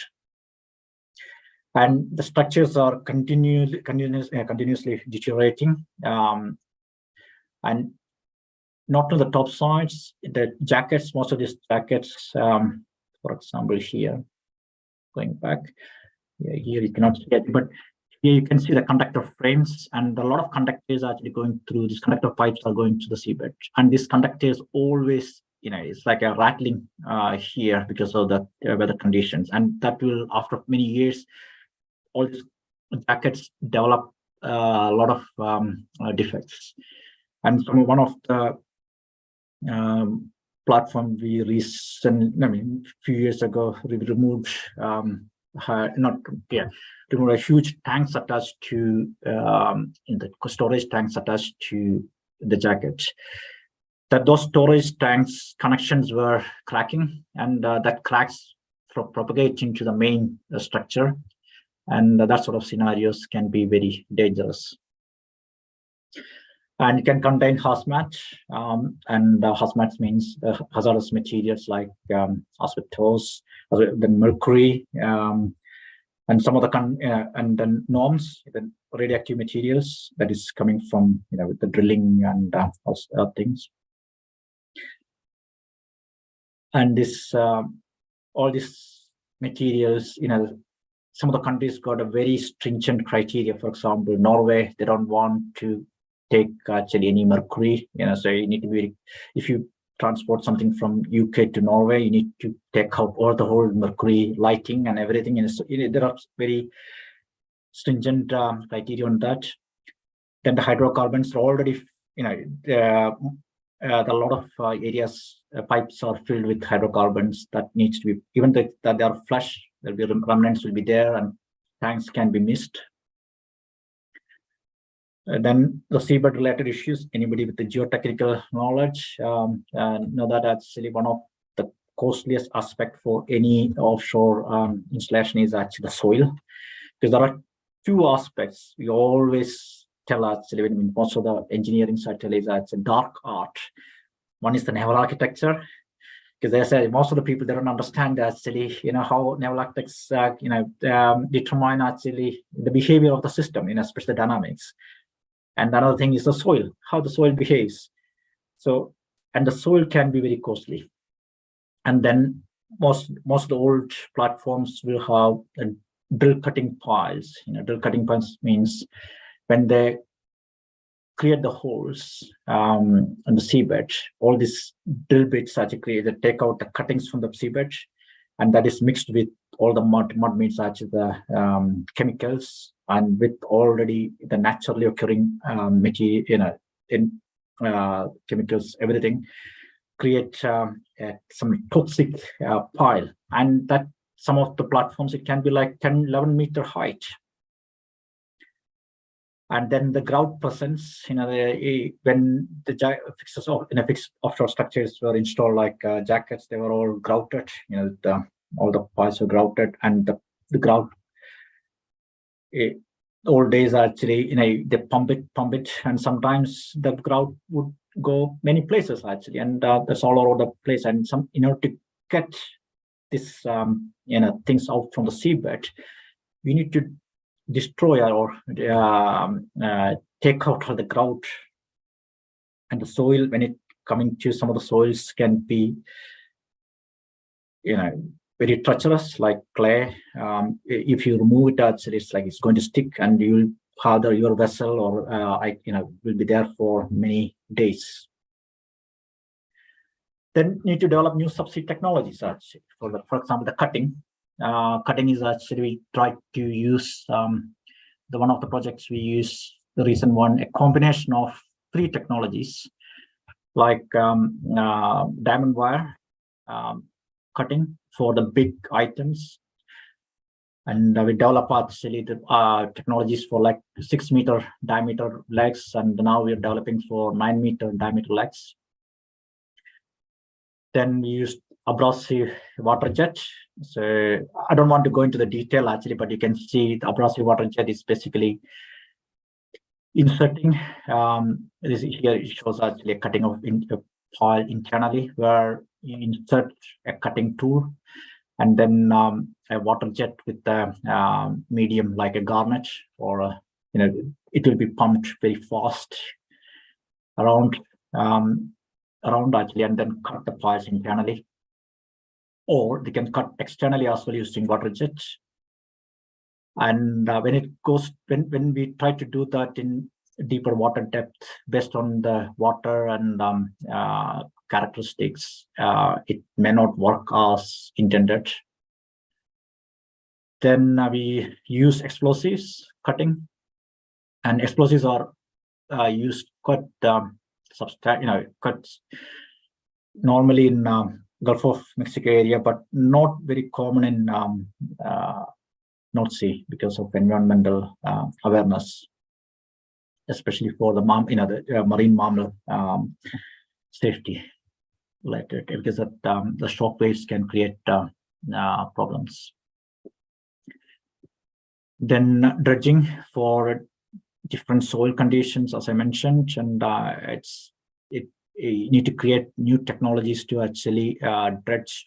Speaker 5: And the structures are continuously deteriorating. And not on the top sides, the jackets, most of these jackets, for example, here, going back, here you cannot see it, but here you can see the conductor frames, and a lot of conductors are actually going through, these conductor pipes are going to the seabed. And these conductors always, it's like a rattling here because of the weather conditions. And that will, after many years, all these jackets develop a lot of defects. And one of the platform we recently, a few years ago, we removed removed a huge tanks attached to in the storage tanks attached to the jacket. That those storage tanks connections were cracking, and that cracks propagate into the main structure, and that sort of scenarios can be very dangerous. And it can contain hazmat, and hazmat means hazardous materials like asbestos, then mercury, and some of the and then norms, the radioactive materials that is coming from with the drilling and things. And this all these materials, some of the countries got a very stringent criteria. For example, Norway, they don't want to take actually any mercury, so you need to be, if you transport something from UK to Norway, you need to take out all the whole mercury lighting and everything. And so, there are very stringent criteria on that. Then the hydrocarbons are already, a lot of areas, pipes are filled with hydrocarbons that needs to be, even that they are flush, there'll be remnants will be there, and tanks can be missed. Then the seabed related issues, anybody with the geotechnical knowledge know that actually one of the costliest aspect for any offshore installation is actually the soil, because there are two aspects we always tell actually when most of the engineering side tell is that it's a dark art. One is the naval architecture, because they say most of the people, they don't understand actually how naval architects determine actually the behavior of the system, especially the dynamics. And another thing is the soil, how the soil behaves. So, and the soil can be very costly. And then most of the old platforms will have drill cutting piles. Drill cutting piles means when they create the holes on the seabed, all these drill bits actually create, they take out the cuttings from the seabed, and that is mixed with all the mud. Mud means actually the chemicals, and with already the naturally occurring material, chemicals, everything, create some toxic pile. And that some of the platforms, it can be like 10, 11 meter height. And then the grout presence, when the fixes fixed offshore structures were installed, like jackets, they were all grouted. All the piles were grouted, and the grout. Old days actually, they pump it, and sometimes the grout would go many places actually, and that's all over the place. And in order to get this, things out from the seabed, we need to destroy or take out the grout. And the soil, when it coming to some of the soils, can be, very treacherous, like clay. If you remove it, actually, it's going to stick, and you'll either your vessel or will be there for many days. Then need to develop new subsea technologies. Actually, for example, the cutting. Cutting is actually, we try to use one of the projects we use, the recent one, a combination of 3 technologies, like diamond wire cutting for the big items, And we develop actually the technologies for like 6-meter diameter legs, and now we're developing for 9-meter diameter legs. Then we use abrasive water jet. So I don't want to go into the detail actually, but you can see the abrasive water jet is basically inserting. This here it shows actually a cutting of foil internally, where you insert a cutting tool, and then a water jet with the medium like a garnet, or it will be pumped very fast around actually, and then cut the piles internally. Or they can cut externally as well using water jet. And when we try to do that in deeper water depth, based on the water and characteristics, it may not work as intended. Then we use explosives cutting, and explosives are used cut cuts normally in Gulf of Mexico area, but not very common in North Sea because of environmental awareness, especially for the marine mammal safety related, because the shock waves can create problems. Then dredging for different soil conditions, as I mentioned, and you need to create new technologies to actually dredge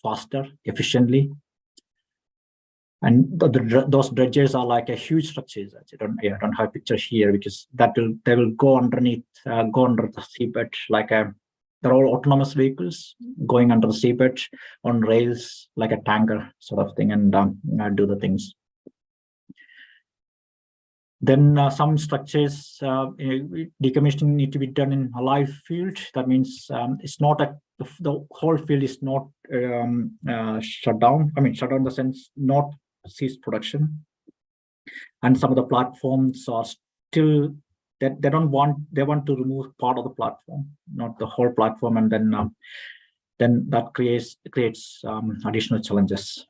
Speaker 5: faster, efficiently. And those dredges are like a huge structures. I don't have a picture here because they will go underneath, go under the seabed like they're all autonomous vehicles going under the seabed on rails like a tanker sort of thing, and do the things. Then some structures, decommissioning need to be done in a live field. That means it's not the whole field is not shut down. I mean, shut down in the sense not cease production. And some of the platforms are still that they want to remove part of the platform, not the whole platform, and then that creates additional challenges.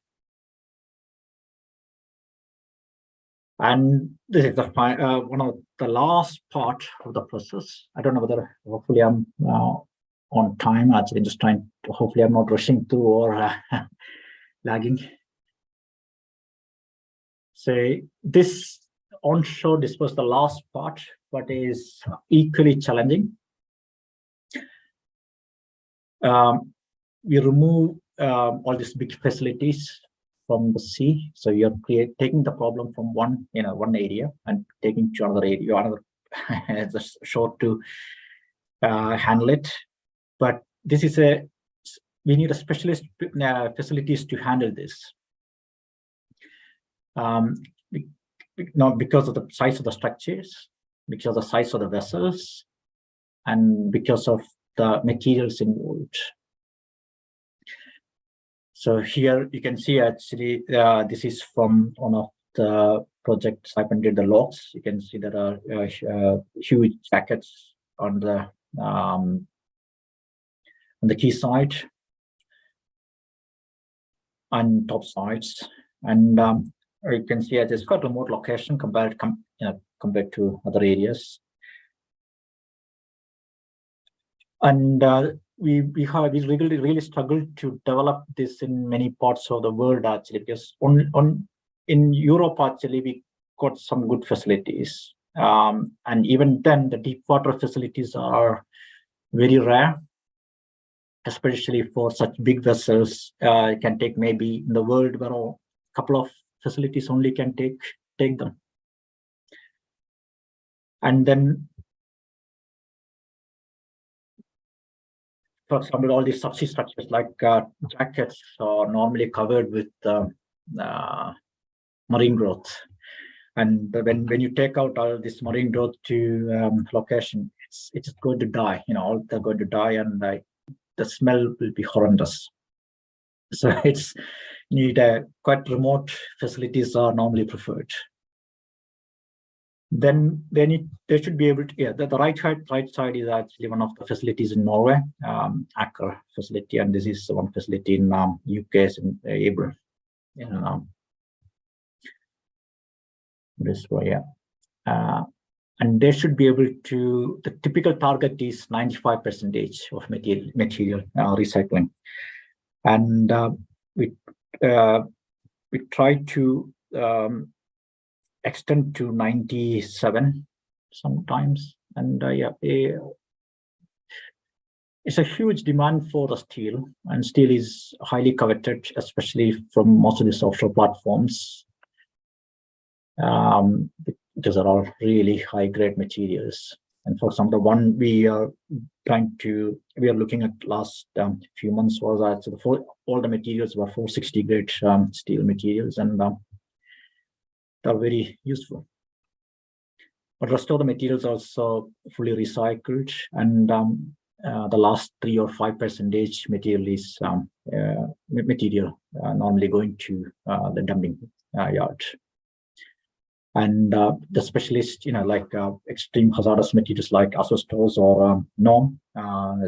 Speaker 5: And this is the one of the last part of the process. I don't know whether, hopefully I'm on time. Actually, just trying to, hopefully I'm not rushing through or lagging. So this onshore, this was the last part, but is equally challenging. We remove all these big facilities from the sea, so you're taking the problem from one area and taking to another area, just short to handle it. But this is we need a specialist facilities to handle this. Not because of the size of the structures, because of the size of the vessels, and because of the materials involved. So here you can see actually this is from one of the projects Saipem did, the locks. You can see there are huge jackets on the key side and top sides, and you can see it's quite a remote location compared to other areas. And we really struggled to develop this in many parts of the world actually, because in Europe actually we got some good facilities, and even then the deep water facilities are very rare, especially for such big vessels. It can take, maybe in the world where a couple of facilities only can take them. And then, for example, all these subsea structures like jackets are normally covered with marine growth. And when you take out all this marine growth to location, it's going to die. All they're going to die, and the smell will be horrendous. So you need quite remote facilities are normally preferred. Then they should be able to, the right side is actually one of the facilities in Norway, Aker facility, and this is one facility in UK in April. this way, yeah. And they should be able to, the typical target is 95% of material recycling. And we try to extend to 97 sometimes. And it's a huge demand for the steel, and steel is highly coveted, especially from most of these offshore platforms. Because there are really high grade materials. And for example, the one we are looking at last few months was actually all the materials were 460 grade steel materials, and they're very useful. But rest of the materials also fully recycled, and the last 3 or 5% material is material normally going to the dumping yard. And the specialists, like extreme hazardous materials like asbestos or NOM,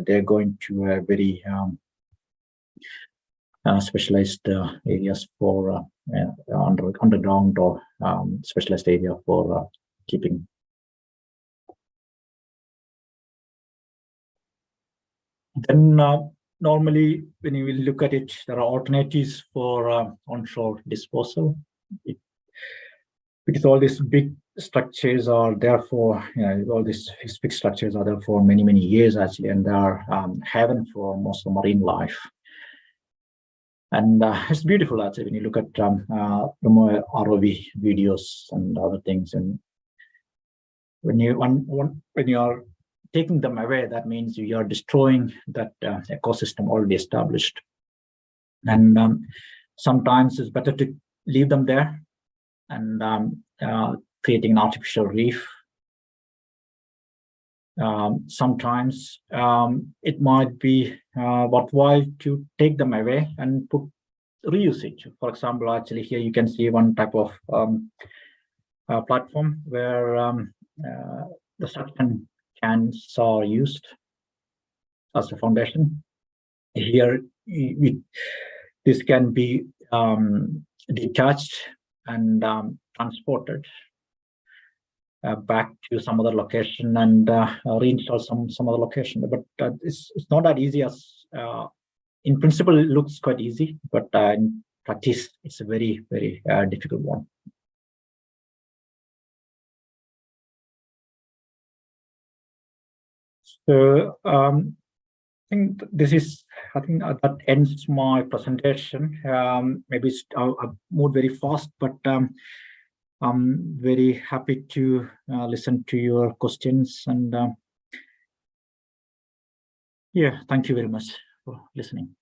Speaker 5: they're going to a very specialized areas for underground or specialized area for keeping. Then normally, when you will look at it, there are alternatives for onshore disposal. Because all these big structures are there for, all these big structures are there for many, many years actually, and they are haven for most of marine life. And it's beautiful actually when you look at ROV videos and other things. And when you are taking them away, that means you are destroying that ecosystem already established. And sometimes it's better to leave them there and creating an artificial reef. Sometimes it might be worthwhile to take them away and reuse it. For example, actually here you can see one type of platform where the suction cans are used as a foundation. Here, this can be detached and transported back to some other location and reinstall some other location. But it's not that easy as in principle. It looks quite easy, but in practice, it's a very, very difficult one. So I think that ends my presentation. Maybe I'll move very fast, but I'm very happy to listen to your questions. And thank you very much for listening.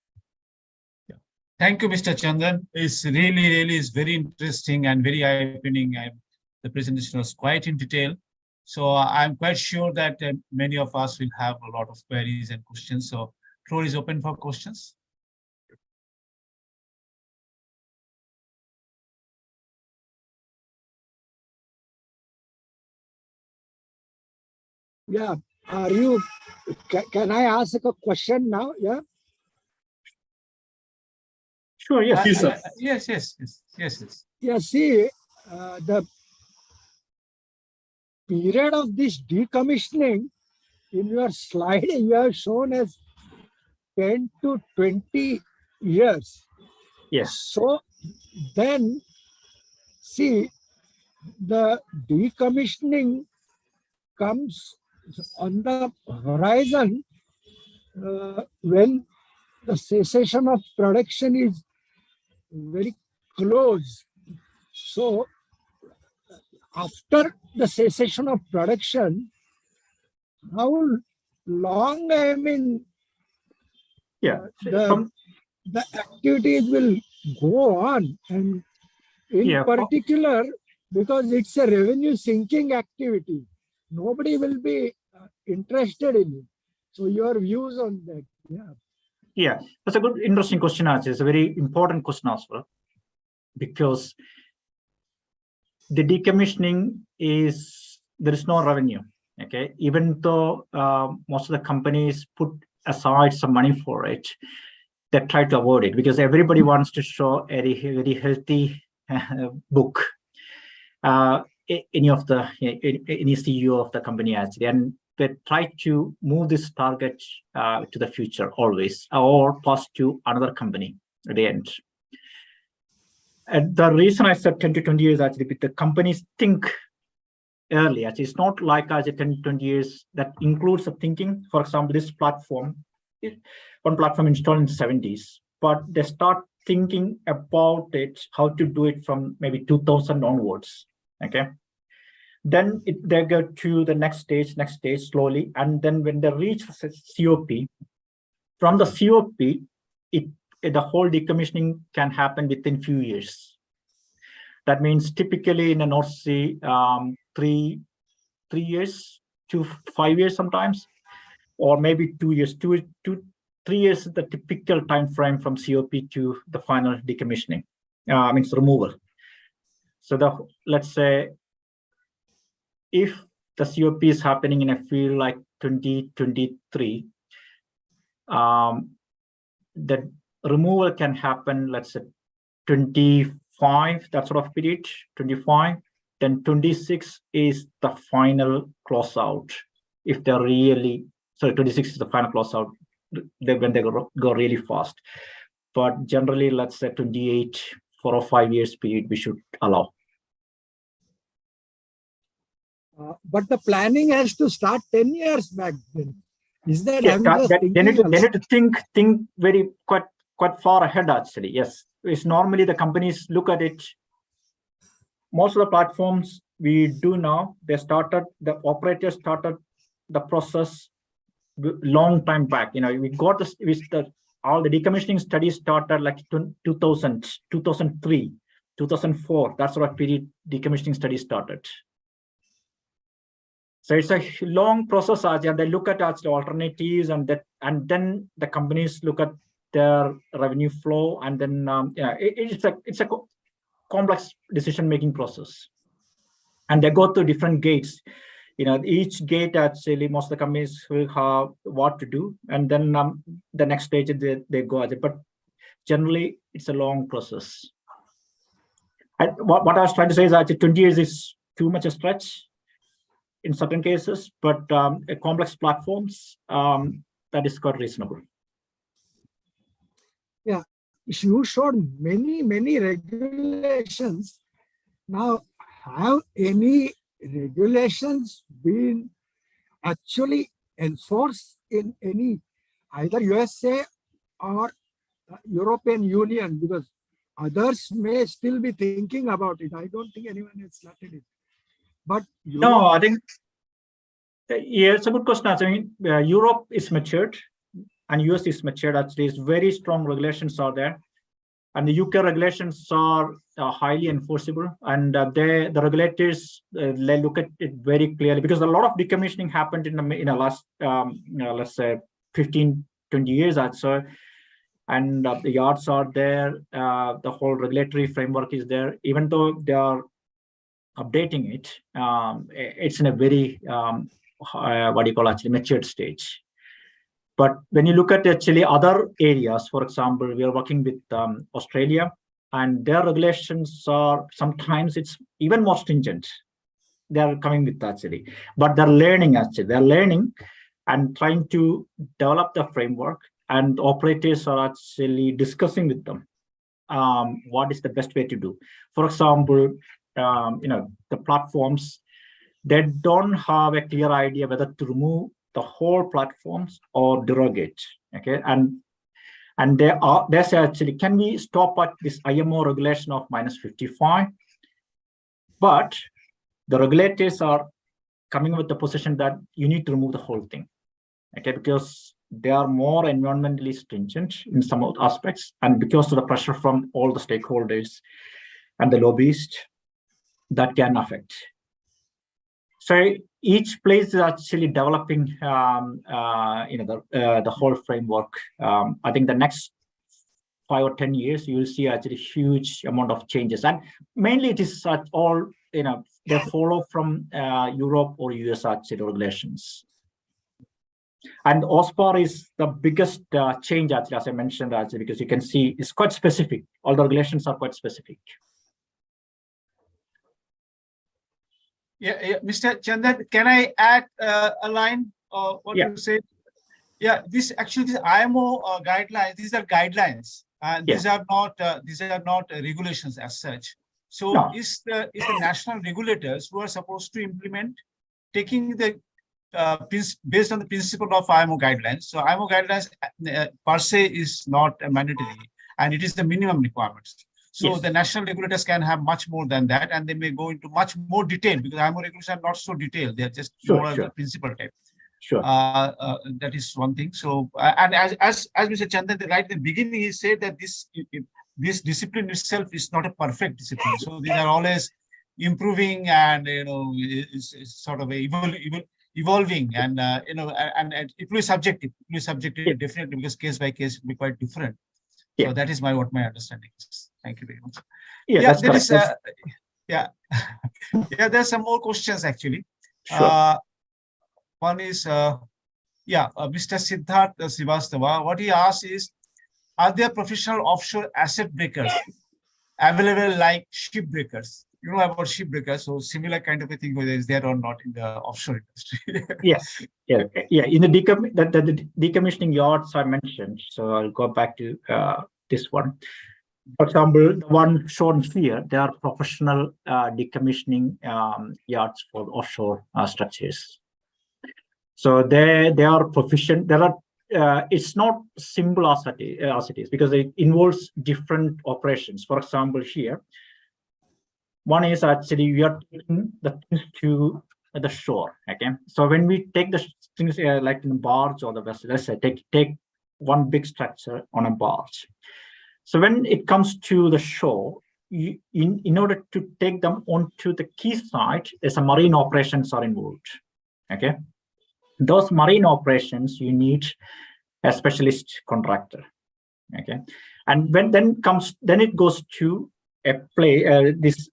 Speaker 2: Yeah. Thank you, Mr. Chandran. It's really is very interesting and very eye-opening. The presentation was quite in detail. So I'm quite sure that many of us will have a lot of queries and questions. So floor is open for questions.
Speaker 4: Yeah, can I ask a question now? Yeah.
Speaker 5: Sure. Yes.
Speaker 2: Yes.
Speaker 4: Yeah. See, the period of this decommissioning in your slide you have shown as 10 to 20 years.
Speaker 5: Yes.
Speaker 4: So then, see, the decommissioning comes on the horizon when the cessation of production is very close. So after the cessation of production, how long, the activities will go on, and in particular, because it's a revenue sinking activity, nobody will be interested in it. So your views on that?
Speaker 5: Yeah, that's a good, interesting question. Actually, it's a very important question as well, because the decommissioning there is no revenue. Okay, even though most of the companies put aside some money for it, they try to avoid it because everybody wants to show a very healthy book. any of the any CEO of the company actually, and they try to move this target to the future always, or pass to another company at the end. And the reason I said 10 to 20 years actually, the companies think early. Actually, it's not like as a 10 to 20 years that includes the thinking. For example, this platform, one platform installed in the 70s, but they start thinking about it, how to do it from maybe 2000 onwards. Okay. Then they go to the next stage slowly. And then when they reach COP, from the COP, the whole decommissioning can happen within few years. That means typically in the North Sea, 3 years to 5 years sometimes, or maybe 2 years. 3 years is the typical time frame from COP to the final decommissioning, means removal. So let's say if the COP is happening in a field like 2023, the removal can happen, let's say 25, that sort of period, 25. Then 26 is the final closeout. If they're really, so 26 is the final closeout when they go really fast. But generally, let's say 28, 4 or 5 years period we should allow.
Speaker 4: But the planning has to start 10 years back then. Is that?
Speaker 5: Yeah, they need to think very quite far ahead actually. Yes, it's normally the companies look at it. Most of the platforms we do now, the operators started the process long time back. We got this all the decommissioning studies started like 2000, 2003, 2004. That's what period decommissioning studies started. So it's a long process. They look at the alternatives, and then the companies look at their revenue flow, and then it's a complex decision-making process. And they go through different gates. Each gate actually, most of the companies will have what to do, and then the next stage they go at it. But generally, it's a long process. What I was trying to say is that 20 years is too much a stretch in certain cases, but complex platforms, that is quite reasonable.
Speaker 4: Yeah, you showed many regulations. Now, have any regulations been actually enforced in any either USA or European Union? Because others may still be thinking about it. I don't think anyone has started it. But
Speaker 5: no, I think it's a good question. I mean, Europe is matured and US is matured. Actually, it's very strong regulations are there, and the UK regulations are highly enforceable. And the regulators they look at it very clearly, because a lot of decommissioning happened in the last let's say 15, 20 years or so. And the yards are there. The whole regulatory framework is there, even though they are updating it. It's in a very matured stage. But when you look at actually other areas, for example, we are working with Australia, and their regulations are sometimes it's even more stringent. They are coming with actually, but they're learning actually. They're learning and trying to develop the framework, and operators are actually discussing with them what is the best way to do. For example, the platforms, they don't have a clear idea whether to remove the whole platforms or derogate. Okay, and they say actually, can we stop at this IMO regulation of -55? But the regulators are coming with the position that you need to remove the whole thing. Okay, because they are more environmentally stringent in some aspects, and because of the pressure from all the stakeholders and the lobbyists, that can affect. So each place is actually developing, the whole framework. I think the next 5 or 10 years, you will see actually huge amount of changes, and mainly it is all they follow from Europe or US actually regulations. And OSPAR is the biggest change actually, as I mentioned actually, because you can see it's quite specific. All the regulations are quite specific.
Speaker 2: Mr. Chandran, can I add a line? What you said? Yeah, this IMO guidelines. These are guidelines. These are not regulations as such. So, is the national regulators who are supposed to implement, taking the based on the principle of IMO guidelines. So, IMO guidelines per se is not mandatory, and it is the minimum requirements. So the national regulators can have much more than that, and they may go into much more detail, because IMO regulations are not so detailed; they are just more of the principle type.
Speaker 5: Sure.
Speaker 2: That is one thing. So, and as Mr. Chandran right at the beginning, he said that this discipline itself is not a perfect discipline. So these are always improving, and is sort of evolving, and and it will be subjective. It will be subjective definitely, because case by case will be quite different. So that is what my understanding is. Thank you very much.
Speaker 5: That's
Speaker 2: there
Speaker 5: correct.
Speaker 2: There are some more questions actually.
Speaker 5: Sure.
Speaker 2: One is, Mr. Siddharth Srivastava. What he asks is, are there professional offshore asset breakers available like ship breakers? You know about ship breakers, so similar kind of a thing, whether it's there or not in the offshore industry.
Speaker 5: Yes. In the decommissioning yards I mentioned, so I'll go back to this one. For example, the one shown here, there are professional decommissioning yards for offshore structures. So they are proficient. There are it's not simple as it is, because it involves different operations. For example, here, one is actually we are taking the things to the shore. Okay, so when we take the things like in barge or the vessel, let's say take one big structure on a barge. So when it comes to the shore, in order to take them onto the quayside, there's a marine operations are involved. Okay. Those marine operations, you need a specialist contractor. Okay, and when then it goes to a place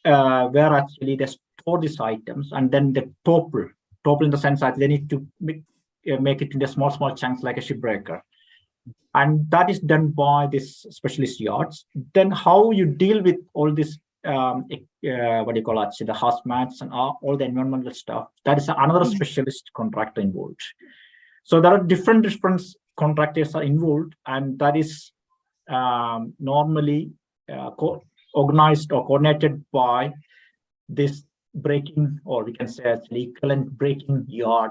Speaker 5: where actually they store these items, and then the topple in the sense that they need to make it into small chunks like a shipbreaker, and that is done by this specialist yards. Then how you deal with all this what do you call it, the hazmats and all the environmental stuff, that is another specialist contractor involved. So there are different contractors are involved, and that is normally organized or coordinated by this breaking, or we can say actually equivalent breaking yard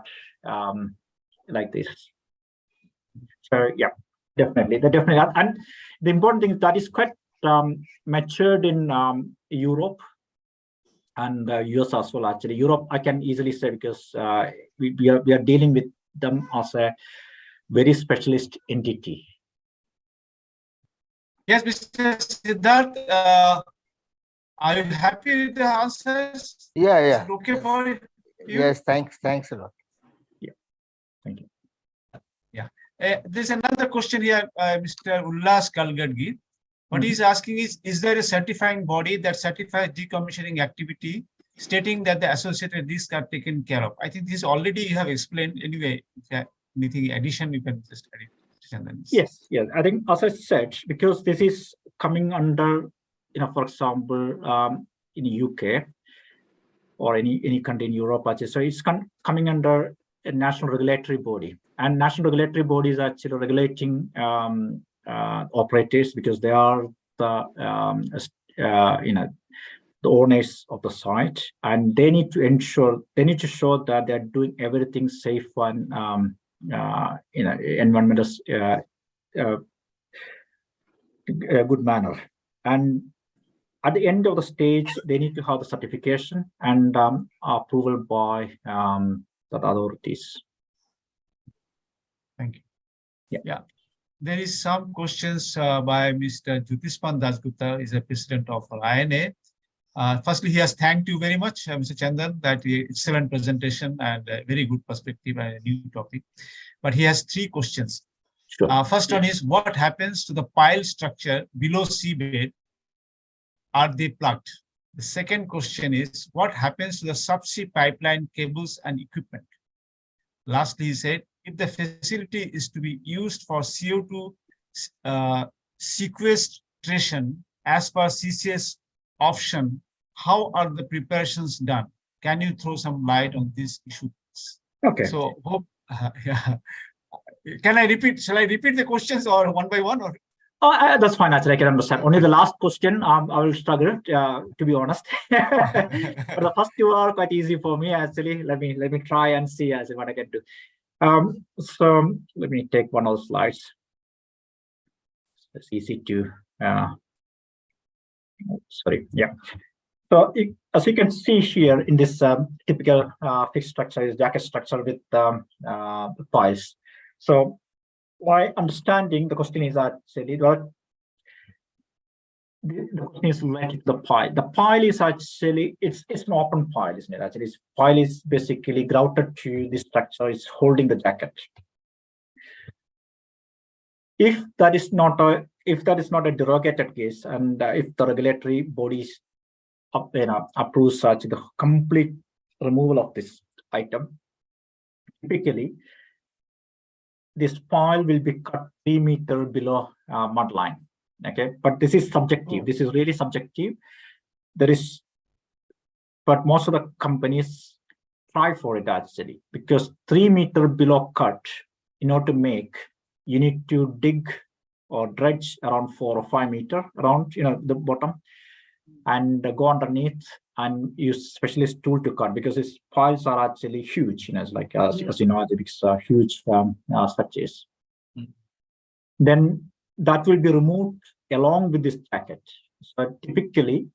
Speaker 5: like this. So definitely, and the important thing is that is quite matured in Europe and US as well. Actually, Europe I can easily say, because we are dealing with them as a very specialist entity.
Speaker 2: Yes, Mr. Siddharth, are you happy with the answers?
Speaker 6: Yeah.
Speaker 2: Is it okay for you?
Speaker 6: Yes, thanks a lot.
Speaker 5: Yeah, thank you.
Speaker 2: There's another question here, Mr. Ullas Kalgadgi. What he's asking is there a certifying body that certifies decommissioning activity, stating that the associated risks are taken care of? I think this already you have explained. Anyway, if anything addition, you can just add it.
Speaker 5: Yes. I think, as I said, because this is coming under, for example, in UK or any country in Europe, so it's coming under a national regulatory body, and national regulatory body is actually regulating operators, because they are the the owners of the site, and they need to show that they're doing everything safe and environmental good manner. And at the end of the stage, they need to have the certification and approval by the authorities.
Speaker 2: Thank you. Yeah. There is some questions by Mr. Jyotispan Dasgupta, is the president of INA. Firstly, he has thanked you very much, Mr. Chandran, that excellent presentation and a very good perspective and a new topic. But he has 3 questions.
Speaker 5: Sure.
Speaker 2: First one is, what happens to the pile structure below seabed? Are they plugged? The second question is, what happens to the subsea pipeline cables and equipment? Lastly, he said, if the facility is to be used for CO2 sequestration as per CCS option, how are the preparations done? Can you throw some light on this issue?
Speaker 5: Okay.
Speaker 2: So hope, yeah. Can I repeat? Shall I repeat the questions or one by one? Or
Speaker 5: That's fine. Actually, I can understand. Only the last question, I will struggle, to be honest. But the first two are quite easy for me. Actually, let me try and see as what I can do. So let me take one of the slides. It's easy to. Sorry. Yeah. So as you can see here in this typical fixed structure is jacket structure with piles. So my understanding, the question is actually, well, the question is related to the pile. The pile is actually, it's an open pile, isn't it? Actually, this pile is basically grouted to this structure, is holding the jacket. If that is not a derogated case, and if the regulatory bodies approves such the complete removal of this item, typically this pile will be cut 3 meters below mud line. Okay, but this is subjective. This is really subjective. But most of the companies try for it actually, because 3 meters below cut, in order to make, you need to dig or dredge around 4 or 5 meters around the bottom, and go underneath and use specialist tool to cut, because these piles are actually huge. It's like as you know, it's huge structures. Then that will be removed along with this jacket. So typically,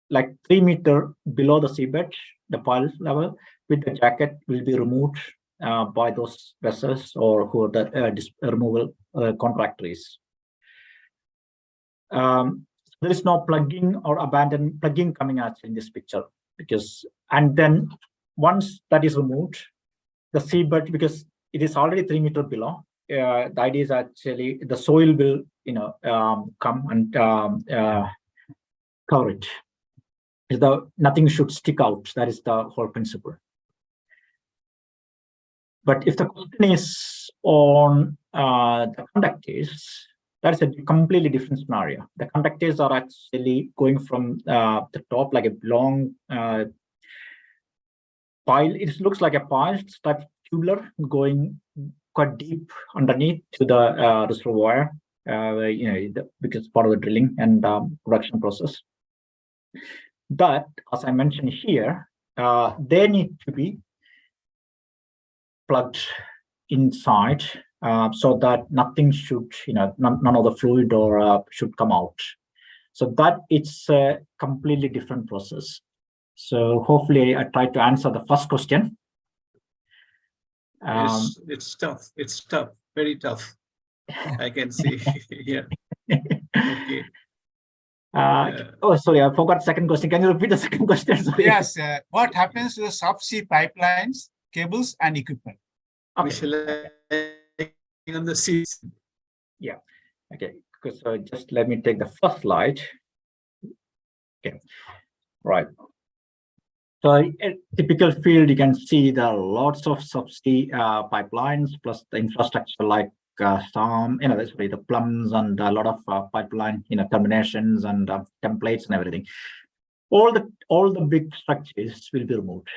Speaker 5: like 3 meters below the seabed, the pile level, with the jacket will be removed by those vessels or who are the removal contractors. There is no plugging or abandoned plugging coming out in this picture, and then once that is removed, the seabed, because it is already 3 meters below, the idea is actually the soil will come and cover it. Nothing should stick out. That is the whole principle. But if the question is on the conductors, that is a completely different scenario. The conductors are actually going from the top like a long pile. It looks like a pile type tubular going quite deep underneath to the reservoir, because part of the drilling and production process. But as I mentioned here, they need to be plugged inside so that nothing should, none of the fluid or should come out. So that it's a completely different process. So hopefully I tried to answer the first question.
Speaker 3: It's tough. It's tough. Very tough. I can see. Yeah. Okay.
Speaker 5: Oh, sorry, I forgot the second question. Can you repeat the second question? Sorry.
Speaker 2: Yes. What happens to the subsea pipelines, cables, and equipment?
Speaker 3: Okay. We shall on the seas.
Speaker 5: Yeah. Okay. So just let me take the first slide. Okay. Right. So a typical field, you can see there are lots of subsea pipelines plus the infrastructure like some, the plumbs and a lot of pipeline, terminations and templates and everything. All the big structures will be removed.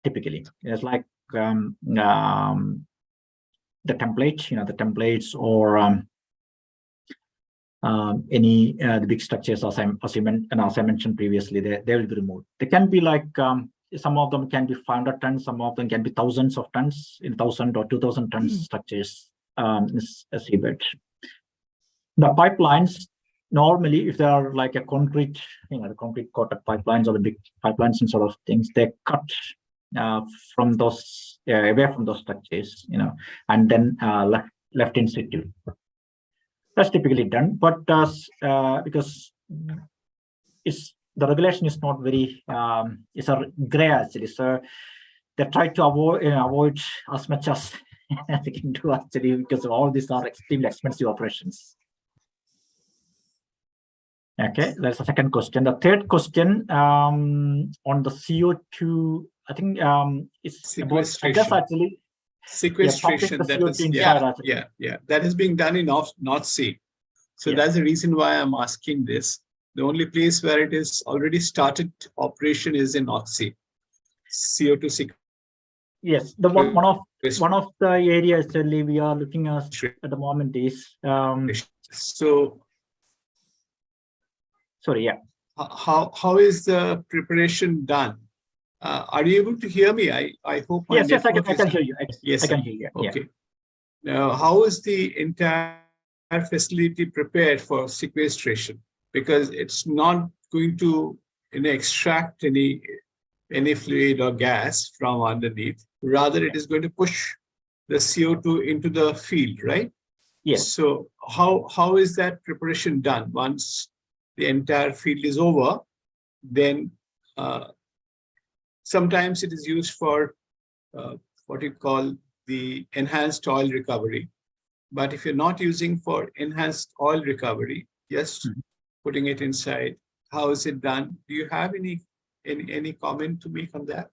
Speaker 5: Typically, it's like the template, the templates or any the big structures, as I mentioned previously, they will be removed. They can be like some of them can be 500 tons, some of them can be thousands of tons, in 1,000 or 2,000 tons structures is a seabed. The pipelines normally, if they are like a concrete, the concrete coated pipelines or the big pipelines and sort of things, they cut from those away from those structures, and then left in situ. That's typically done, but because the regulation is not very, it's a gray actually. So they try to avoid as much as they can do actually, because all these are extremely expensive operations. Okay, that's the second question. The third question on the CO2, I think it's
Speaker 3: sequestration.
Speaker 5: I guess actually.
Speaker 3: Sequestration, that is being done in North Sea. So that's the reason why I'm asking this, The only place where it is already started operation is in North Sea. CO2 sequestration.
Speaker 5: Yes, the one of the areas actually we are looking at the moment is
Speaker 3: So
Speaker 5: sorry, yeah.
Speaker 3: How is the preparation done? Are you able to hear me? I hope my
Speaker 5: yes, I
Speaker 3: network
Speaker 5: can
Speaker 3: is-
Speaker 5: hear you.
Speaker 3: Yes,
Speaker 5: I can hear you. Yeah.
Speaker 3: okay. Now, how is the entire facility prepared for sequestration? Because it's not going to extract any fluid or gas from underneath. Rather, it is going to push the CO2 into the field, right?
Speaker 5: Yes.
Speaker 3: So how is that preparation done? Once the entire field is over, then sometimes it is used for what you call the enhanced oil recovery. But if you're not using for enhanced oil recovery, just putting it inside, how is it done? Do you have any comment to make on that?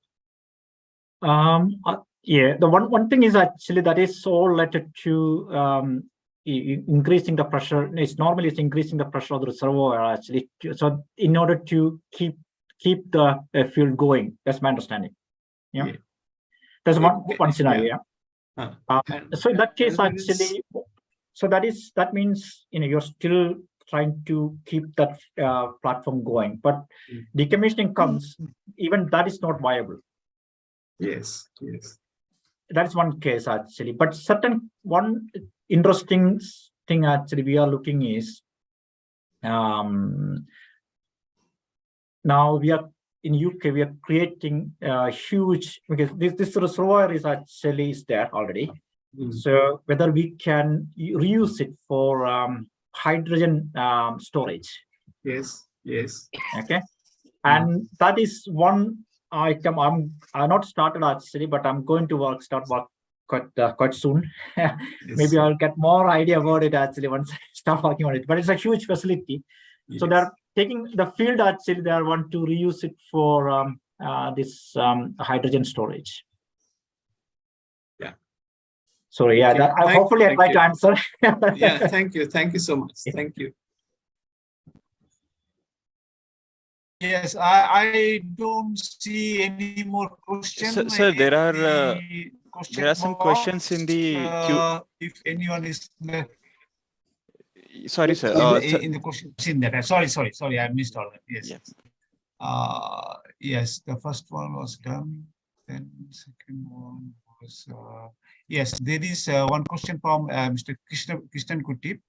Speaker 5: Yeah, the one thing is actually that is all related to increasing the pressure. It's normally increasing the pressure of the reservoir actually. So in order to keep the fuel going, that's my understanding. Yeah, that's one scenario.
Speaker 3: Yeah.
Speaker 5: So in that case, actually, so that means you're still trying to keep that platform going, but decommissioning comes, even that is not viable.
Speaker 3: Yes.
Speaker 5: That's one case actually, but one interesting thing actually we are looking is now we are in UK, we are creating a huge, because this reservoir is there already. So whether we can reuse it for hydrogen storage.
Speaker 3: Yes.
Speaker 5: Okay, and that is one item I not started actually, but I'm going to start work quite soon. Maybe I'll get more idea about it actually once I start working on it. But it's a huge facility. Yes. So they're taking the field actually. They want to reuse it for this hydrogen storage.
Speaker 3: Yeah.
Speaker 5: Sorry, yeah.
Speaker 3: Okay.
Speaker 5: Hopefully I try to answer.
Speaker 3: Yeah. Thank you. Thank you so much. Thank you.
Speaker 2: Yes, I don't see any more questions.
Speaker 7: Sir, there are some questions in the queue.
Speaker 2: If anyone is
Speaker 7: Sorry, sir.
Speaker 2: in the question in that. Sorry, I missed all that. Yes. Yes, the first one was done. Then second one was yes. There is one question from Mr. Krishnan Kutip.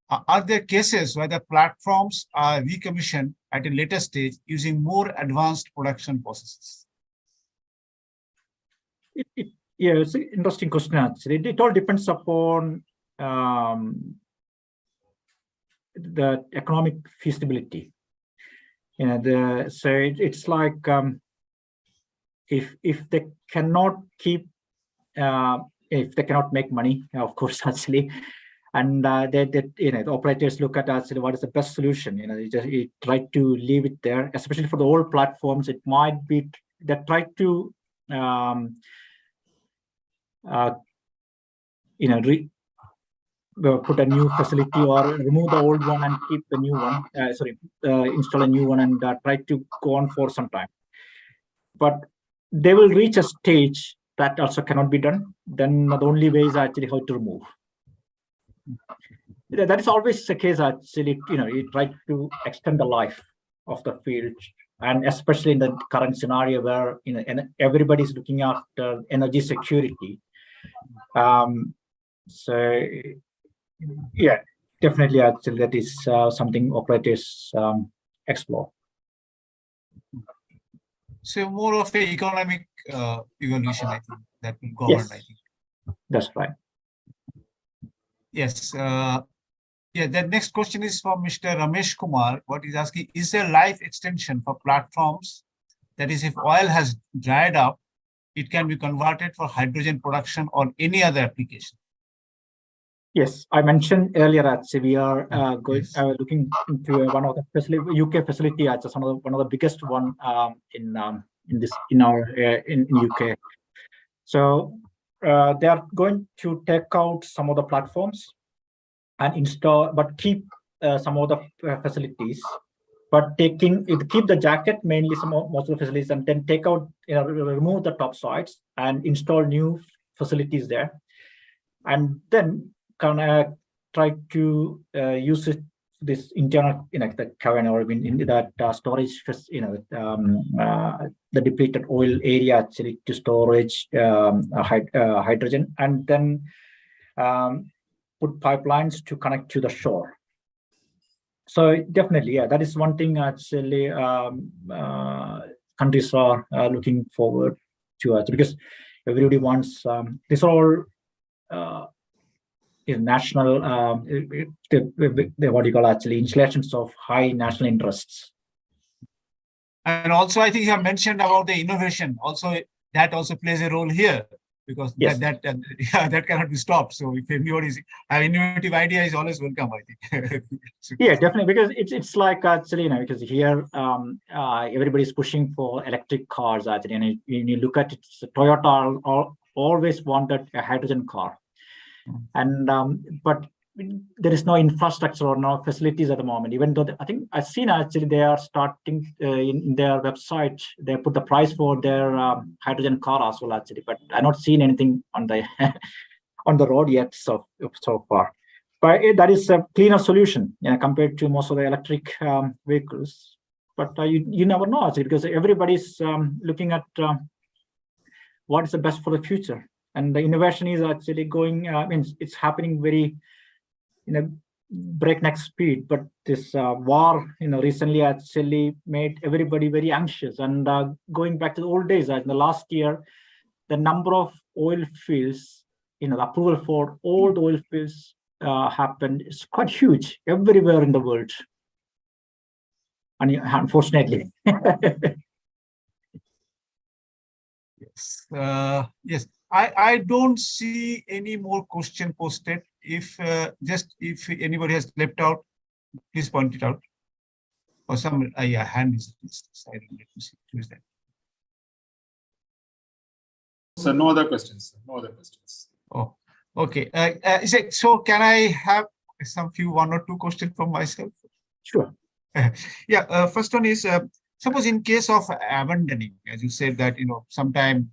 Speaker 2: Are there cases where the platforms are recommissioned at a later stage using more advanced production processes?
Speaker 5: Yeah, it's an interesting question actually. It all depends upon the economic feasibility. So it's like if they cannot keep if they cannot make money, of course, actually. And the operators look at actually what is the best solution. They try to leave it there, especially for the old platforms. It might be they try to put a new facility or remove the old one and keep the new one. Install a new one and try to go on for some time. But they will reach a stage that also cannot be done. Then the only way is actually how to remove. That is always the case actually. You try to extend the life of the field, and especially in the current scenario where everybody is looking after energy security. So yeah, definitely actually that is something operators explore.
Speaker 2: So more of an economic evaluation, I think, that will govern.
Speaker 5: Yes,
Speaker 2: I think
Speaker 5: that's right.
Speaker 2: Yes. Yeah, the next question is from Mr. Ramesh Kumar. What he's asking, is there life extension for platforms? That is, if oil has dried up, it can be converted for hydrogen production or any other application.
Speaker 5: Yes, I mentioned earlier actually we are looking into one of the UK facility, actually one of the biggest one in UK. So they are going to take out some of the platforms and install, but keep some of the facilities but keep the jacket mainly most of the facilities, and then take out, remove the top sides and install new facilities there, and then kind of try to use this internal, the cavern or in that storage, the depleted oil area actually to storage hydrogen, and then put pipelines to connect to the shore. So definitely, yeah, that is one thing actually countries are looking forward to, because everybody wants these are all national, what you call actually installations of high national interests.
Speaker 2: And also, I think you have mentioned about the innovation. Also, that also plays a role here, because
Speaker 5: Yes.
Speaker 2: that cannot be stopped. So if anybody an innovative idea is always welcome, I think.
Speaker 5: Yeah, definitely, because it's like actually, because here everybody's pushing for electric cars actually, and when you look at it, Toyota always wanted a hydrogen car, and but there is no infrastructure or no facilities at the moment. Even though I think I've seen actually they are starting in their website, they put the price for their hydrogen car as well actually, but I've not seen anything on the on the road yet so far. But that is a cleaner solution, compared to most of the electric vehicles. But you never know actually, because everybody's looking at what is the best for the future, and the innovation is actually going. It's happening very breakneck speed. But this war, recently actually made everybody very anxious. And going back to the old days, in the last year, the number of oil fields, the approval for all the oil fields happened. It's quite huge everywhere in the world. And unfortunately.
Speaker 2: Yes. Yes. I don't see any more question posted. If anybody has left out, please point it out. Or some hand is silent. Let me see. Who is that?
Speaker 1: So no other questions. No other questions.
Speaker 2: Oh, okay. So can I have one or two questions from myself?
Speaker 5: Sure.
Speaker 2: Yeah. First one is, suppose in case of abandoning, as you said that, sometime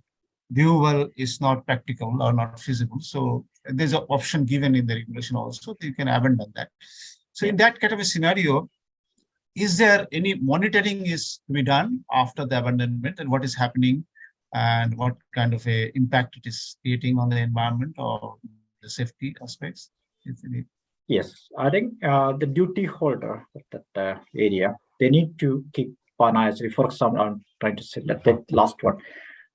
Speaker 2: viewable is not practical or not feasible. So there's an option given in the regulation also, you can abandon that. So in that kind of a scenario, is there any monitoring is to be done after the abandonment, and what is happening and what kind of a impact it is creating on the environment or the safety aspects?
Speaker 5: Yes, I think the duty holder of that area, they need to keep an eye. For example, I'm trying to say that last one.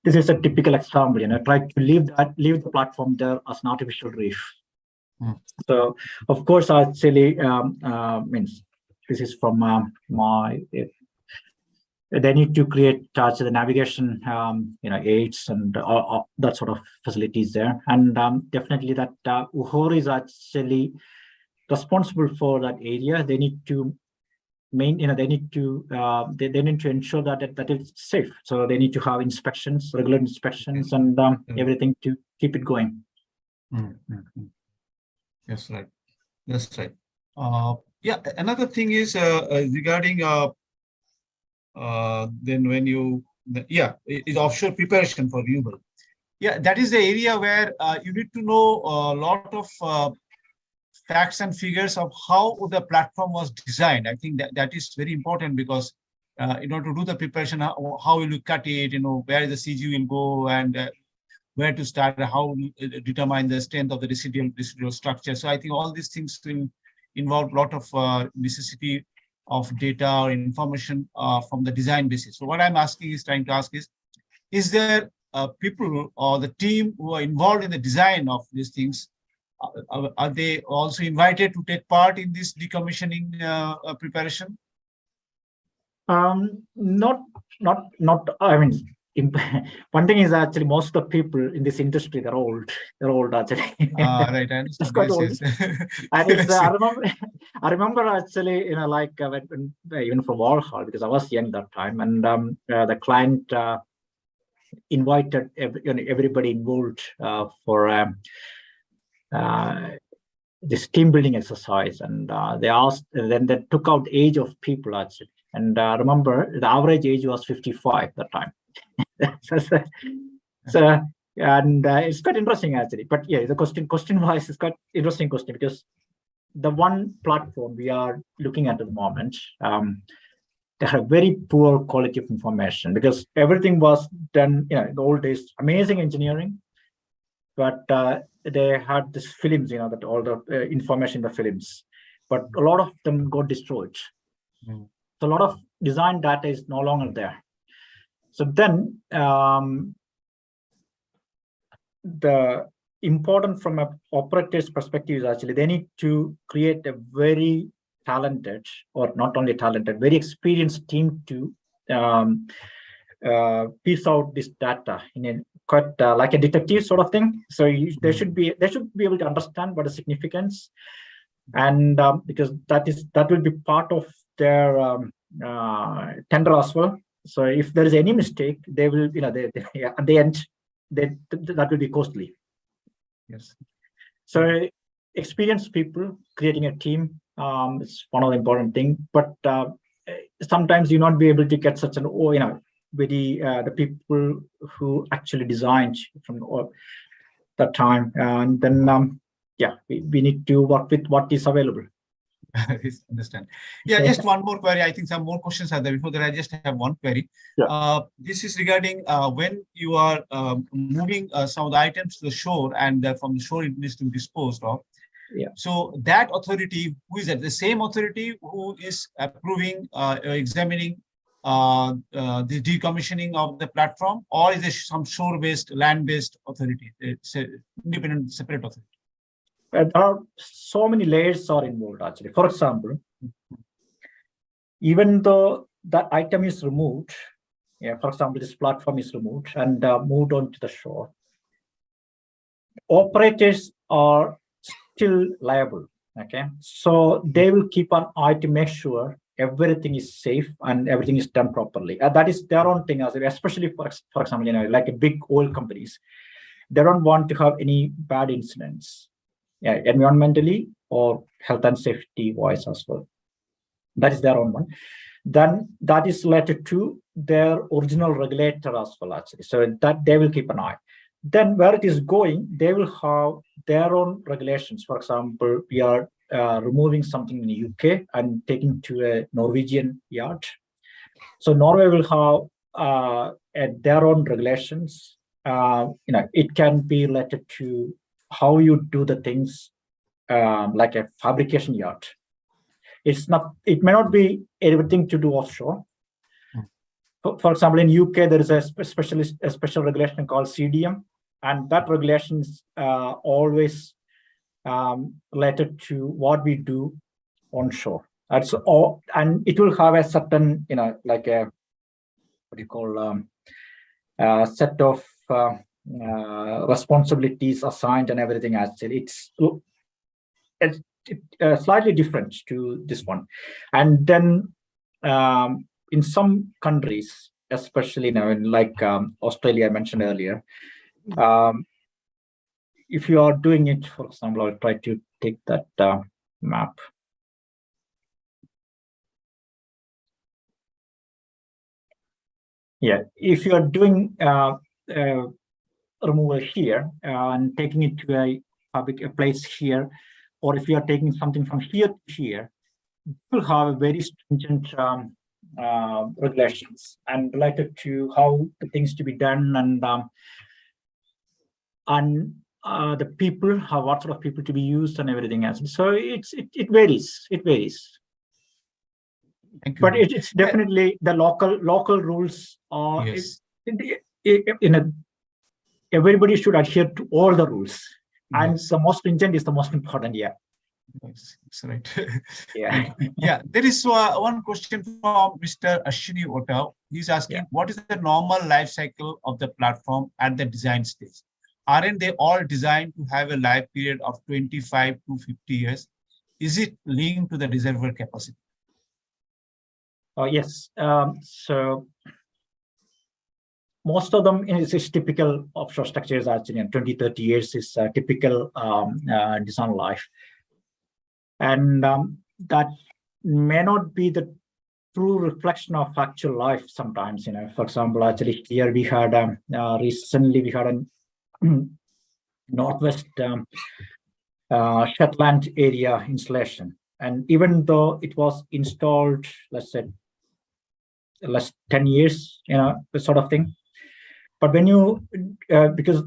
Speaker 5: This is a typical example, try to leave the platform there as an artificial reef. So, of course, actually, means this is from they need to create the navigation, aids and that sort of facilities there. And definitely that whoever is actually responsible for that area, they need to they need to ensure that it's safe. So they need to have inspections, regular inspections, and everything to keep it going.
Speaker 2: That's right. That's right. Yeah. Another thing is regarding then when you is offshore preparation for renewable. Yeah, that is the area where you need to know a lot of facts and figures of how the platform was designed. I think that is very important, because in order to do the preparation, how will you cut it, where the CG will go, and where to start, how determine the strength of the residual structure. So I think all these things will involve a lot of necessity of data or information from the design basis. So what I'm trying to ask is there people or the team who are involved in the design of these things, are they also invited to take part in this decommissioning preparation?
Speaker 5: Not. I mean, one thing is actually most of the people in this industry, they're old actually.
Speaker 2: Right, I understand.
Speaker 5: It's quite old. And it's I remember actually, when, even from Warhol, because I was young that time, and the client invited everybody involved for this team building exercise, and they asked, then they took out age of people actually, And remember, the average age was 55 at that time. And it's quite interesting actually. But yeah, the question-wise is quite interesting question, because the one platform we are looking at the moment, they have very poor quality of information, because everything was done, in the old days, amazing engineering, but they had this films, that all the information in the films, but a lot of them got destroyed. So a lot of design data is no longer there. So then the important from an operator's perspective is actually they need to create a very talented, or not only talented, very experienced team to piece out this data in a quite like a detective sort of thing. So they should be able to understand what is significance, and because that will be part of their tender as well. So if there is any mistake, they will, at the end, that will be costly.
Speaker 2: Yes.
Speaker 5: So experienced people creating a team is one of the important things. But sometimes you not be able to get such an very the people who actually designed from that time, and then we need to work with what is available.
Speaker 2: Understand. Yeah, just one more query. I think some more questions are there. Before that, I just have one query.
Speaker 5: Yeah.
Speaker 2: This is regarding when you are moving some of the items to the shore, and from the shore it needs to be disposed of.
Speaker 5: Yeah.
Speaker 2: So that authority, who is that? The same authority who is approving, examining the decommissioning of the platform, or is there some shore-based, land-based authority? It's an independent, separate authority.
Speaker 5: There are so many layers are involved actually. For example, even though that item is removed, for example, this platform is removed and moved on to the shore, operators are still liable. Okay, so they will keep an eye to make sure everything is safe and everything is done properly. That is their own thing, especially for example, like a big oil companies, they don't want to have any bad incidents. Environmentally or health and safety wise as well. That is their own one. Then that is related to their original regulator as well, actually. So that they will keep an eye. Then where it is going, they will have their own regulations. For example, we are removing something in the UK and taking to a Norwegian yard. So Norway will have their own regulations. It can be related to how you do the things, like a fabrication yard. It may not be everything to do offshore. For example, in UK, there is a special regulation called CDM, and that regulation is always related to what we do onshore. And it will have a certain, like a, what do you call, set of responsibilities assigned and everything. Actually, it's slightly different to this one. And then in some countries, especially now in like Australia, I mentioned earlier, if you are doing it, for example, I'll try to take that map. Yeah, if you are doing removal here and taking it to a place here, or if you are taking something from here to here, you will have very stringent regulations and related to how the things to be done, and the people, what sort of people to be used and everything else. So it varies. It varies.
Speaker 2: Thank you.
Speaker 5: But it's definitely the local rules are.
Speaker 2: Yes.
Speaker 5: Everybody should adhere to all the rules, and
Speaker 2: Yes.
Speaker 5: the most stringent is the most important. Yeah.
Speaker 2: Yes, that's right.
Speaker 5: Yeah.
Speaker 2: Yeah, there is one question from Mr. Ashwini Ota. He's asking, what is the normal life cycle of the platform at the design stage? Aren't they all designed to have a life period of 25 to 50 years? Is it linked to the reservoir capacity?
Speaker 5: Yes. So most of them is typical offshore structures. Actually, 20, 30 years is typical design life. And that may not be the true reflection of actual life sometimes. For example, actually here we had recently we had a northwest Shetland area installation, and even though it was installed, let's say, less 10 years, this sort of thing. But when you, because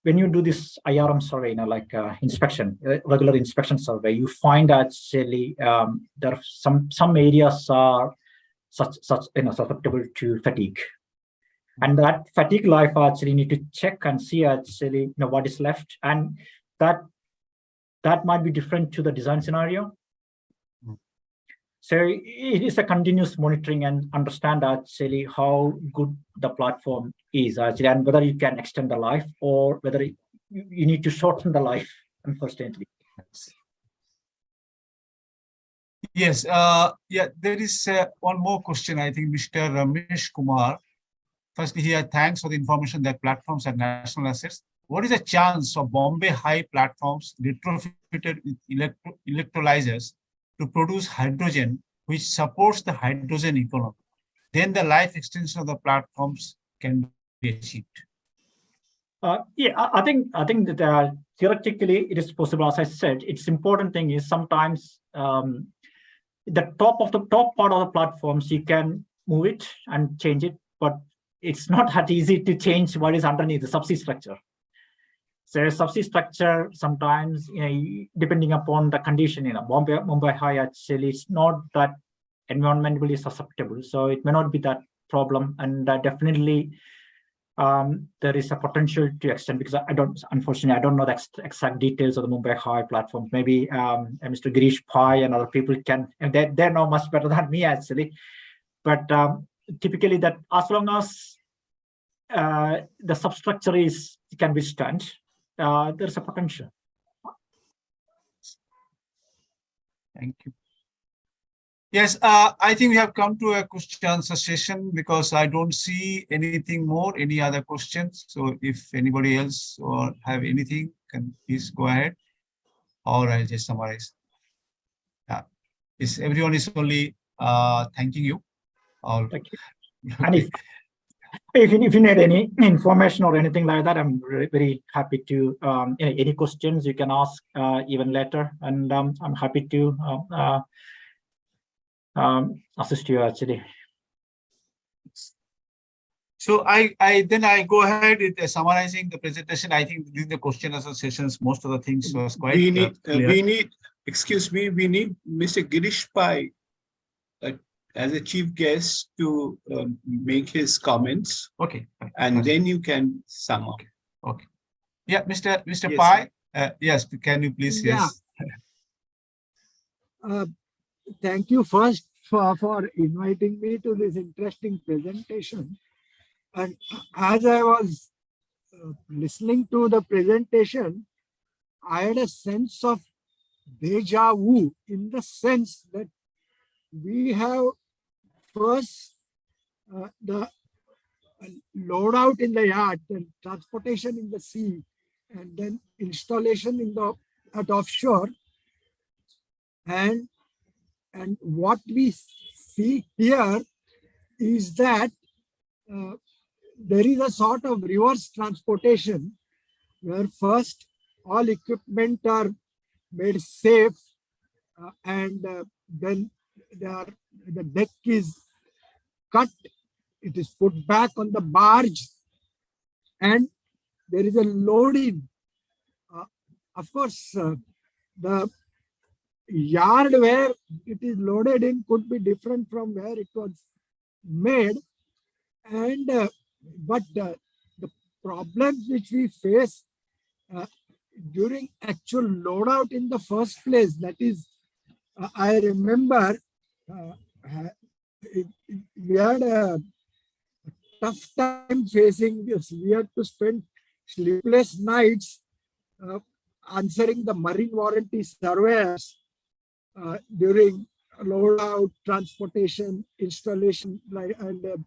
Speaker 5: when you do this IRM survey, like inspection, regular inspection survey, you find actually there are some areas are such susceptible to fatigue, and that fatigue life actually need to check and see actually what is left, and that might be different to the design scenario. So it is a continuous monitoring and understand actually how good the platform is actually, and whether you can extend the life or whether you need to shorten the life, unfortunately.
Speaker 2: Yes. Yeah, there is one more question. I think Mr. Ramesh Kumar. Firstly, here, thanks for the information that platforms are national assets. What is the chance of Bombay High platforms retrofitted with electrolyzers to produce hydrogen, which supports the hydrogen economy? Then the life extension of the platforms can be achieved.
Speaker 5: Yeah, I think that theoretically it is possible. As I said, its important thing is sometimes the top part of the platforms you can move it and change it, but it's not that easy to change what is underneath the subsea structure. So subsea structure sometimes, depending upon the condition, Bombay High actually it's not that environmentally susceptible, so it may not be that problem, and definitely there is a potential to extend, because unfortunately I don't know the exact details of the Mumbai High platform. Maybe Mr. Girish Pai and other people can, and they know much better than me actually. But typically that as long as the substructure can withstand, there's a potential.
Speaker 2: Thank you. Yes, I think we have come to a question answer session, because I don't see anything more, any other questions. So if anybody else or have anything, can please go ahead, or I'll just summarize. Yeah, everyone is only thanking you.
Speaker 5: Thank you. And if you need any information or anything like that, I'm very happy to, any questions you can ask even later, and I'm happy to assist you actually.
Speaker 2: So I go ahead with summarizing the presentation. I think during the question answer sessions, most of the things was quite clear.
Speaker 3: Excuse me, we need Mr. Girish Pai as a chief guest to make his comments.
Speaker 2: Okay.
Speaker 3: And then you can sum up.
Speaker 2: Okay. Yeah, Mr.
Speaker 3: Yes,
Speaker 2: Pai. Yes, can you please?
Speaker 4: Yeah.
Speaker 2: Yes.
Speaker 4: Thank you first for inviting me to this interesting presentation. And as I was listening to the presentation, I had a sense of deja vu, in the sense that we have first the load out in the yard, then transportation in the sea, and then installation at offshore. And what we see here is that there is a sort of reverse transportation, where first all equipment are made safe, and then the deck is cut, it is put back on the barge, and there is a loading. Of course, the yard where it is loaded in could be different from where it was made, and but the problems which we face during actual load out in the first place, that is, I remember we had a tough time facing this. We had to spend sleepless nights answering the marine warranty surveyors during load out, transportation, installation, and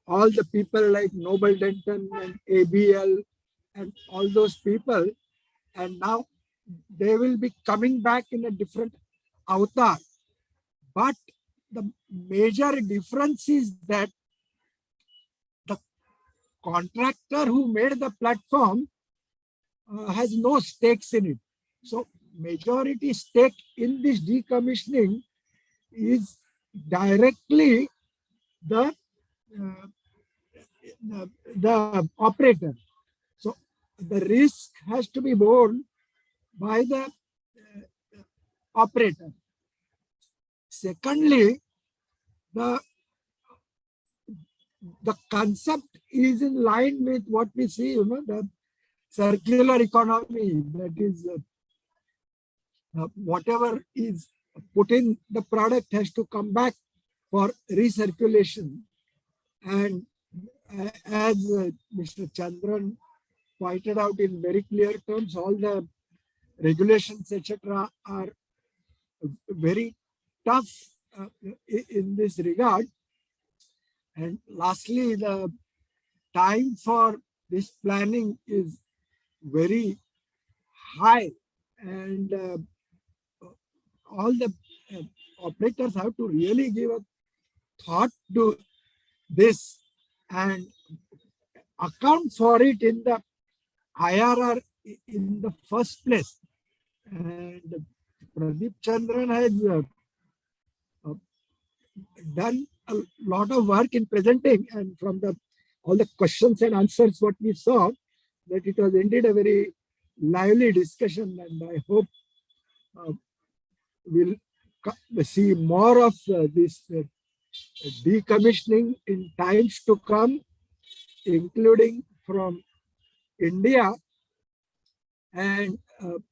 Speaker 4: all the people like Noble Denton and ABL and all those people. And now they will be coming back in a different avatar. But the major difference is that the contractor who made the platform has no stakes in it. So majority stake in this decommissioning is directly the operator. So the risk has to be borne by the operator. Secondly, the concept is in line with what we see, the circular economy, that is whatever is put in the product has to come back for recirculation. And as Mr. Chandran pointed out in very clear terms, all the regulations, etc., are very tough in this regard. And lastly, the time for this planning is very high, and all the operators have to really give a thought to this and account for it in the IRR in the first place. And Pradeep Chandran has done a lot of work in presenting, and from all the questions and answers what we saw, that it was indeed a very lively discussion, and I hope we'll see more of this decommissioning in times to come, including from India. And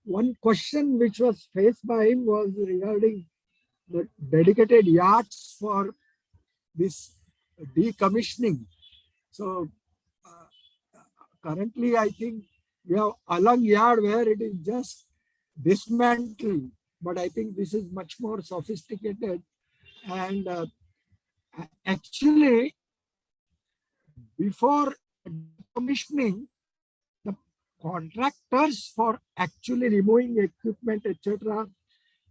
Speaker 4: one question which was faced by him was regarding the dedicated yachts for this decommissioning. So currently, I think we have Alang Yard where it is just dismantled, but I think this is much more sophisticated. And actually, before decommissioning, the contractors for actually removing equipment, etc.,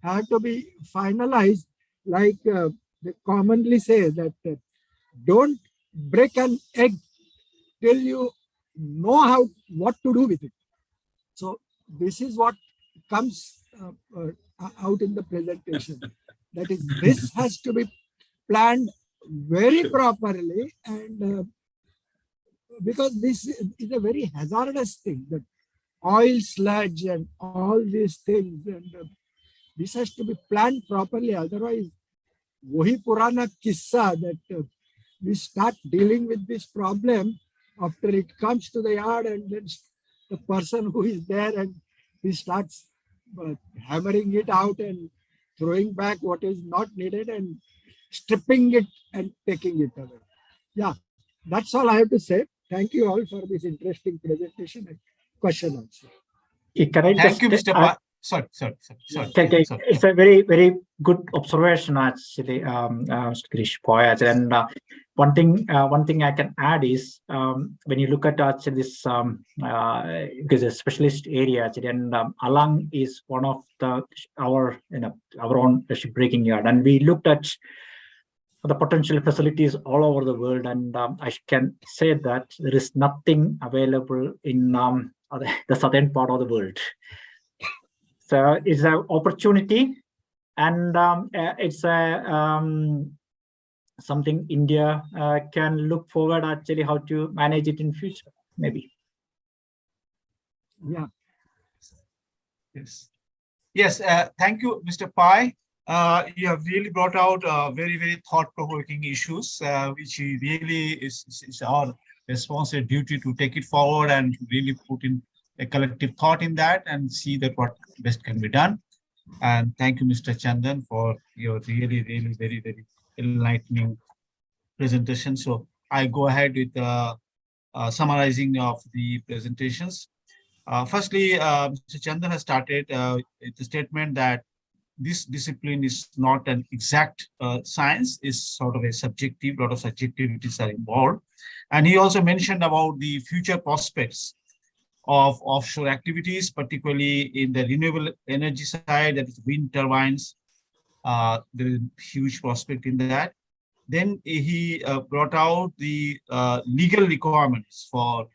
Speaker 4: have to be finalized. Like they commonly say that don't break an egg till you know what to do with it. So this is what comes out in the presentation. That is, this has to be planned very properly, and because this is a very hazardous thing, that oil sludge and all these things, and this has to be planned properly. Otherwise, wahi purana kissa that we start dealing with this problem after it comes to the yard, and then the person who is there and he starts hammering it out and throwing back what is not needed and stripping it and taking it away. Yeah, that's all I have to say. Thank you all for this interesting presentation and question also.
Speaker 2: Thank you, Mr. Pa. Sorry.
Speaker 5: Okay. It's a very, very good observation, actually, Mr. Girish. And one thing I can add is when you look at actually this, because a specialist area, actually, and Alang is one of our own shipbreaking yard, and we looked at the potential facilities all over the world, and I can say that there is nothing available in the southern part of the world. So it's an opportunity, and it's a something India can look forward actually how to manage it in future, maybe.
Speaker 4: Yeah.
Speaker 2: Yes. Thank you, Mr. Pai. You have really brought out very, very thought-provoking issues, which really is our responsible duty to take it forward and really put in a collective thought in that and see that what best can be done. And thank you, Mr. Chandran, for your really, really very, very enlightening presentation. So I go ahead with summarizing of the presentations. Firstly, Mr. Chandran has started with the statement that this discipline is not an exact science, is sort of a subjective, lot of subjectivities are involved. And he also mentioned about the future prospects of offshore activities, particularly in the renewable energy side, that is wind turbines, There is huge prospect in that. Then he brought out the legal requirements for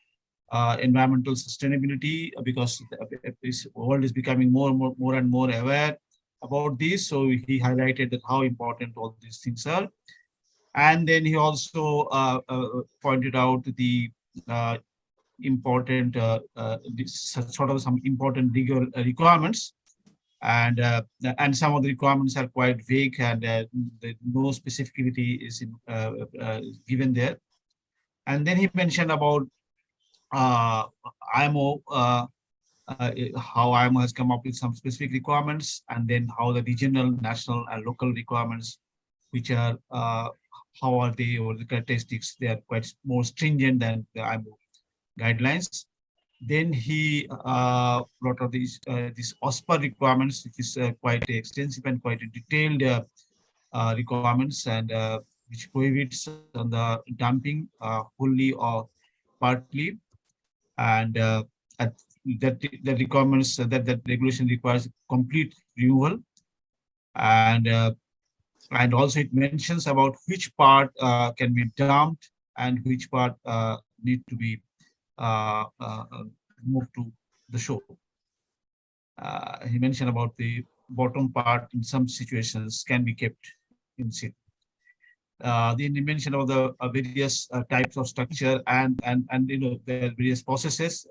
Speaker 2: environmental sustainability, because this world is becoming more and more aware about this. So he highlighted that how important all these things are. And then he also pointed out the important sort of some important legal requirements, and some of the requirements are quite vague, and no specificity is given there. And then he mentioned about IMO, how IMO has come up with some specific requirements, and then how the regional, national, and local requirements, which are how are they, or the characteristics, they are quite more stringent than the IMO guidelines. Then he brought out these OSPA requirements, which is quite extensive and quite detailed requirements, and which prohibits on the dumping wholly or partly, and that requirements that regulation requires complete renewal, and also it mentions about which part can be dumped and which part need to be moved to the shore. He mentioned about the bottom part in some situations can be kept in sea. Then he mentioned about the various types of structure, and the various processes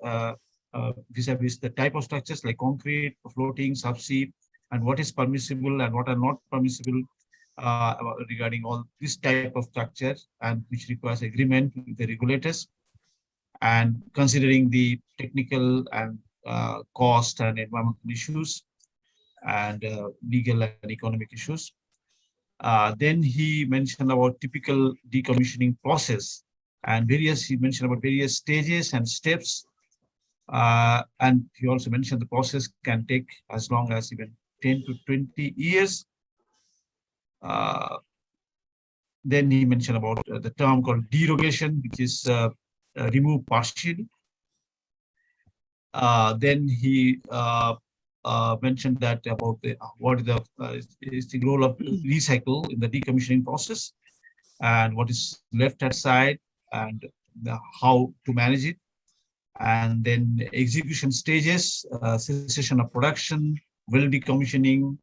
Speaker 2: vis-a-vis the type of structures like concrete, floating, subsea, and what is permissible and what are not permissible regarding all this type of structure, and which requires agreement with the regulators, and considering the technical and cost and environmental issues, and legal and economic issues. Then he mentioned about typical decommissioning process, and he mentioned about various stages and steps. And he also mentioned the process can take as long as even 10 to 20 years. Then he mentioned about the term called derogation, which is remove partially. Then he mentioned that about what is the role of recycle in the decommissioning process, and what is left aside, and how to manage it. And then execution stages, cessation of production, well decommissioning,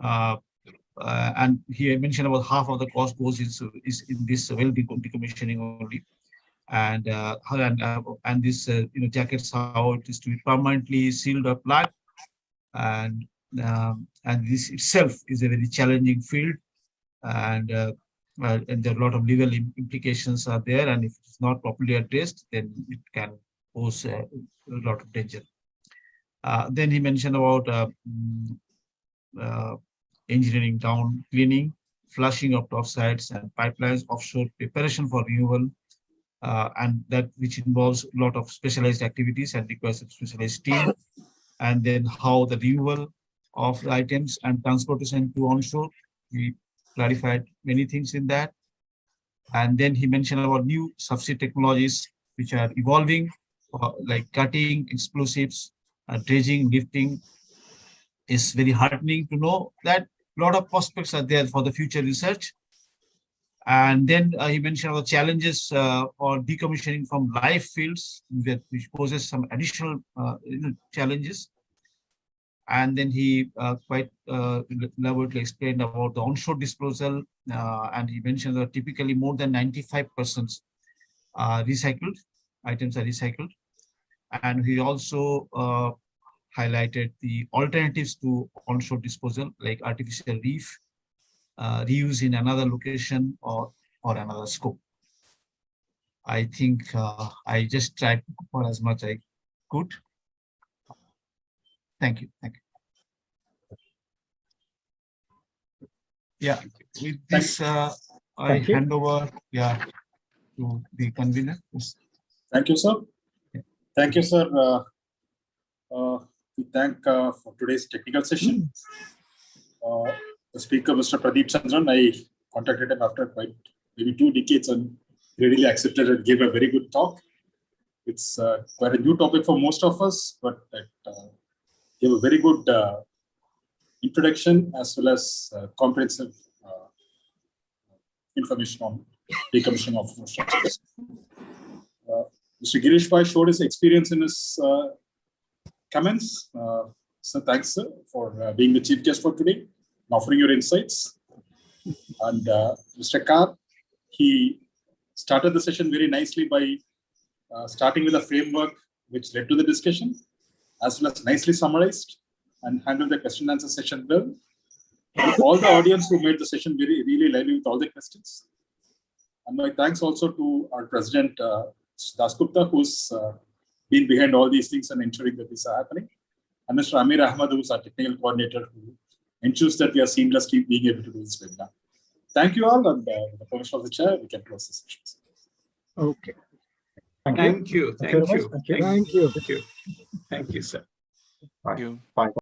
Speaker 2: and he mentioned about half of the cost goes is in this well decommissioning only. And this jackets, how it is to be permanently sealed or plugged, and this itself is a very challenging field, and there are a lot of legal implications are there, and if it's not properly addressed, then it can pose a lot of danger. Then he mentioned about engineering down cleaning, flushing of topsides and pipelines, offshore preparation for renewal, and that which involves a lot of specialized activities and requires a specialized team. And then how the renewal of the items and transportation to onshore. We clarified many things in that. And then he mentioned about new subsea technologies which are evolving, like cutting, explosives, dredging, lifting. Is very heartening to know that a lot of prospects are there for the future research. And then he mentioned the challenges for decommissioning from live fields, which poses some additional challenges. And then he quite elaborately explained about the onshore disposal, and he mentioned that typically more than 95% recycled items are recycled. And he also highlighted the alternatives to onshore disposal, like artificial reef, reuse in another location or another scope. I think I just tried for as much I could. Thank you. Thank you. Yeah, with this, I hand over to the convener.
Speaker 1: Thank you, sir. Thank you, sir. We thank for today's technical session. The speaker, Mr. Pradeep Chandran, I contacted him after maybe 2 decades and readily accepted and gave a very good talk. It's quite a new topic for most of us, but it gave a very good introduction as well as comprehensive information on decommissioning of offshore structures. Mr. Girish Bhai showed his experience in his comments. So thanks, sir, for being the chief guest for today and offering your insights. And Mr. Kar, he started the session very nicely by starting with a framework which led to the discussion, as well as nicely summarized and handled the question and answer session well. All the audience who made the session really lively with all the questions. And my thanks also to our president, Dasgupta, who's been behind all these things and ensuring that these are happening. And Mr. Amir Ahmad, who's our technical coordinator, who ensures that we are seamlessly being able to do this webinar. Thank you all, and with the permission of the chair, we can close the session.
Speaker 4: Okay.
Speaker 3: Thank you. Thank you.
Speaker 4: Thank you.
Speaker 3: Thank you, sir.
Speaker 7: Thank you.
Speaker 5: Bye.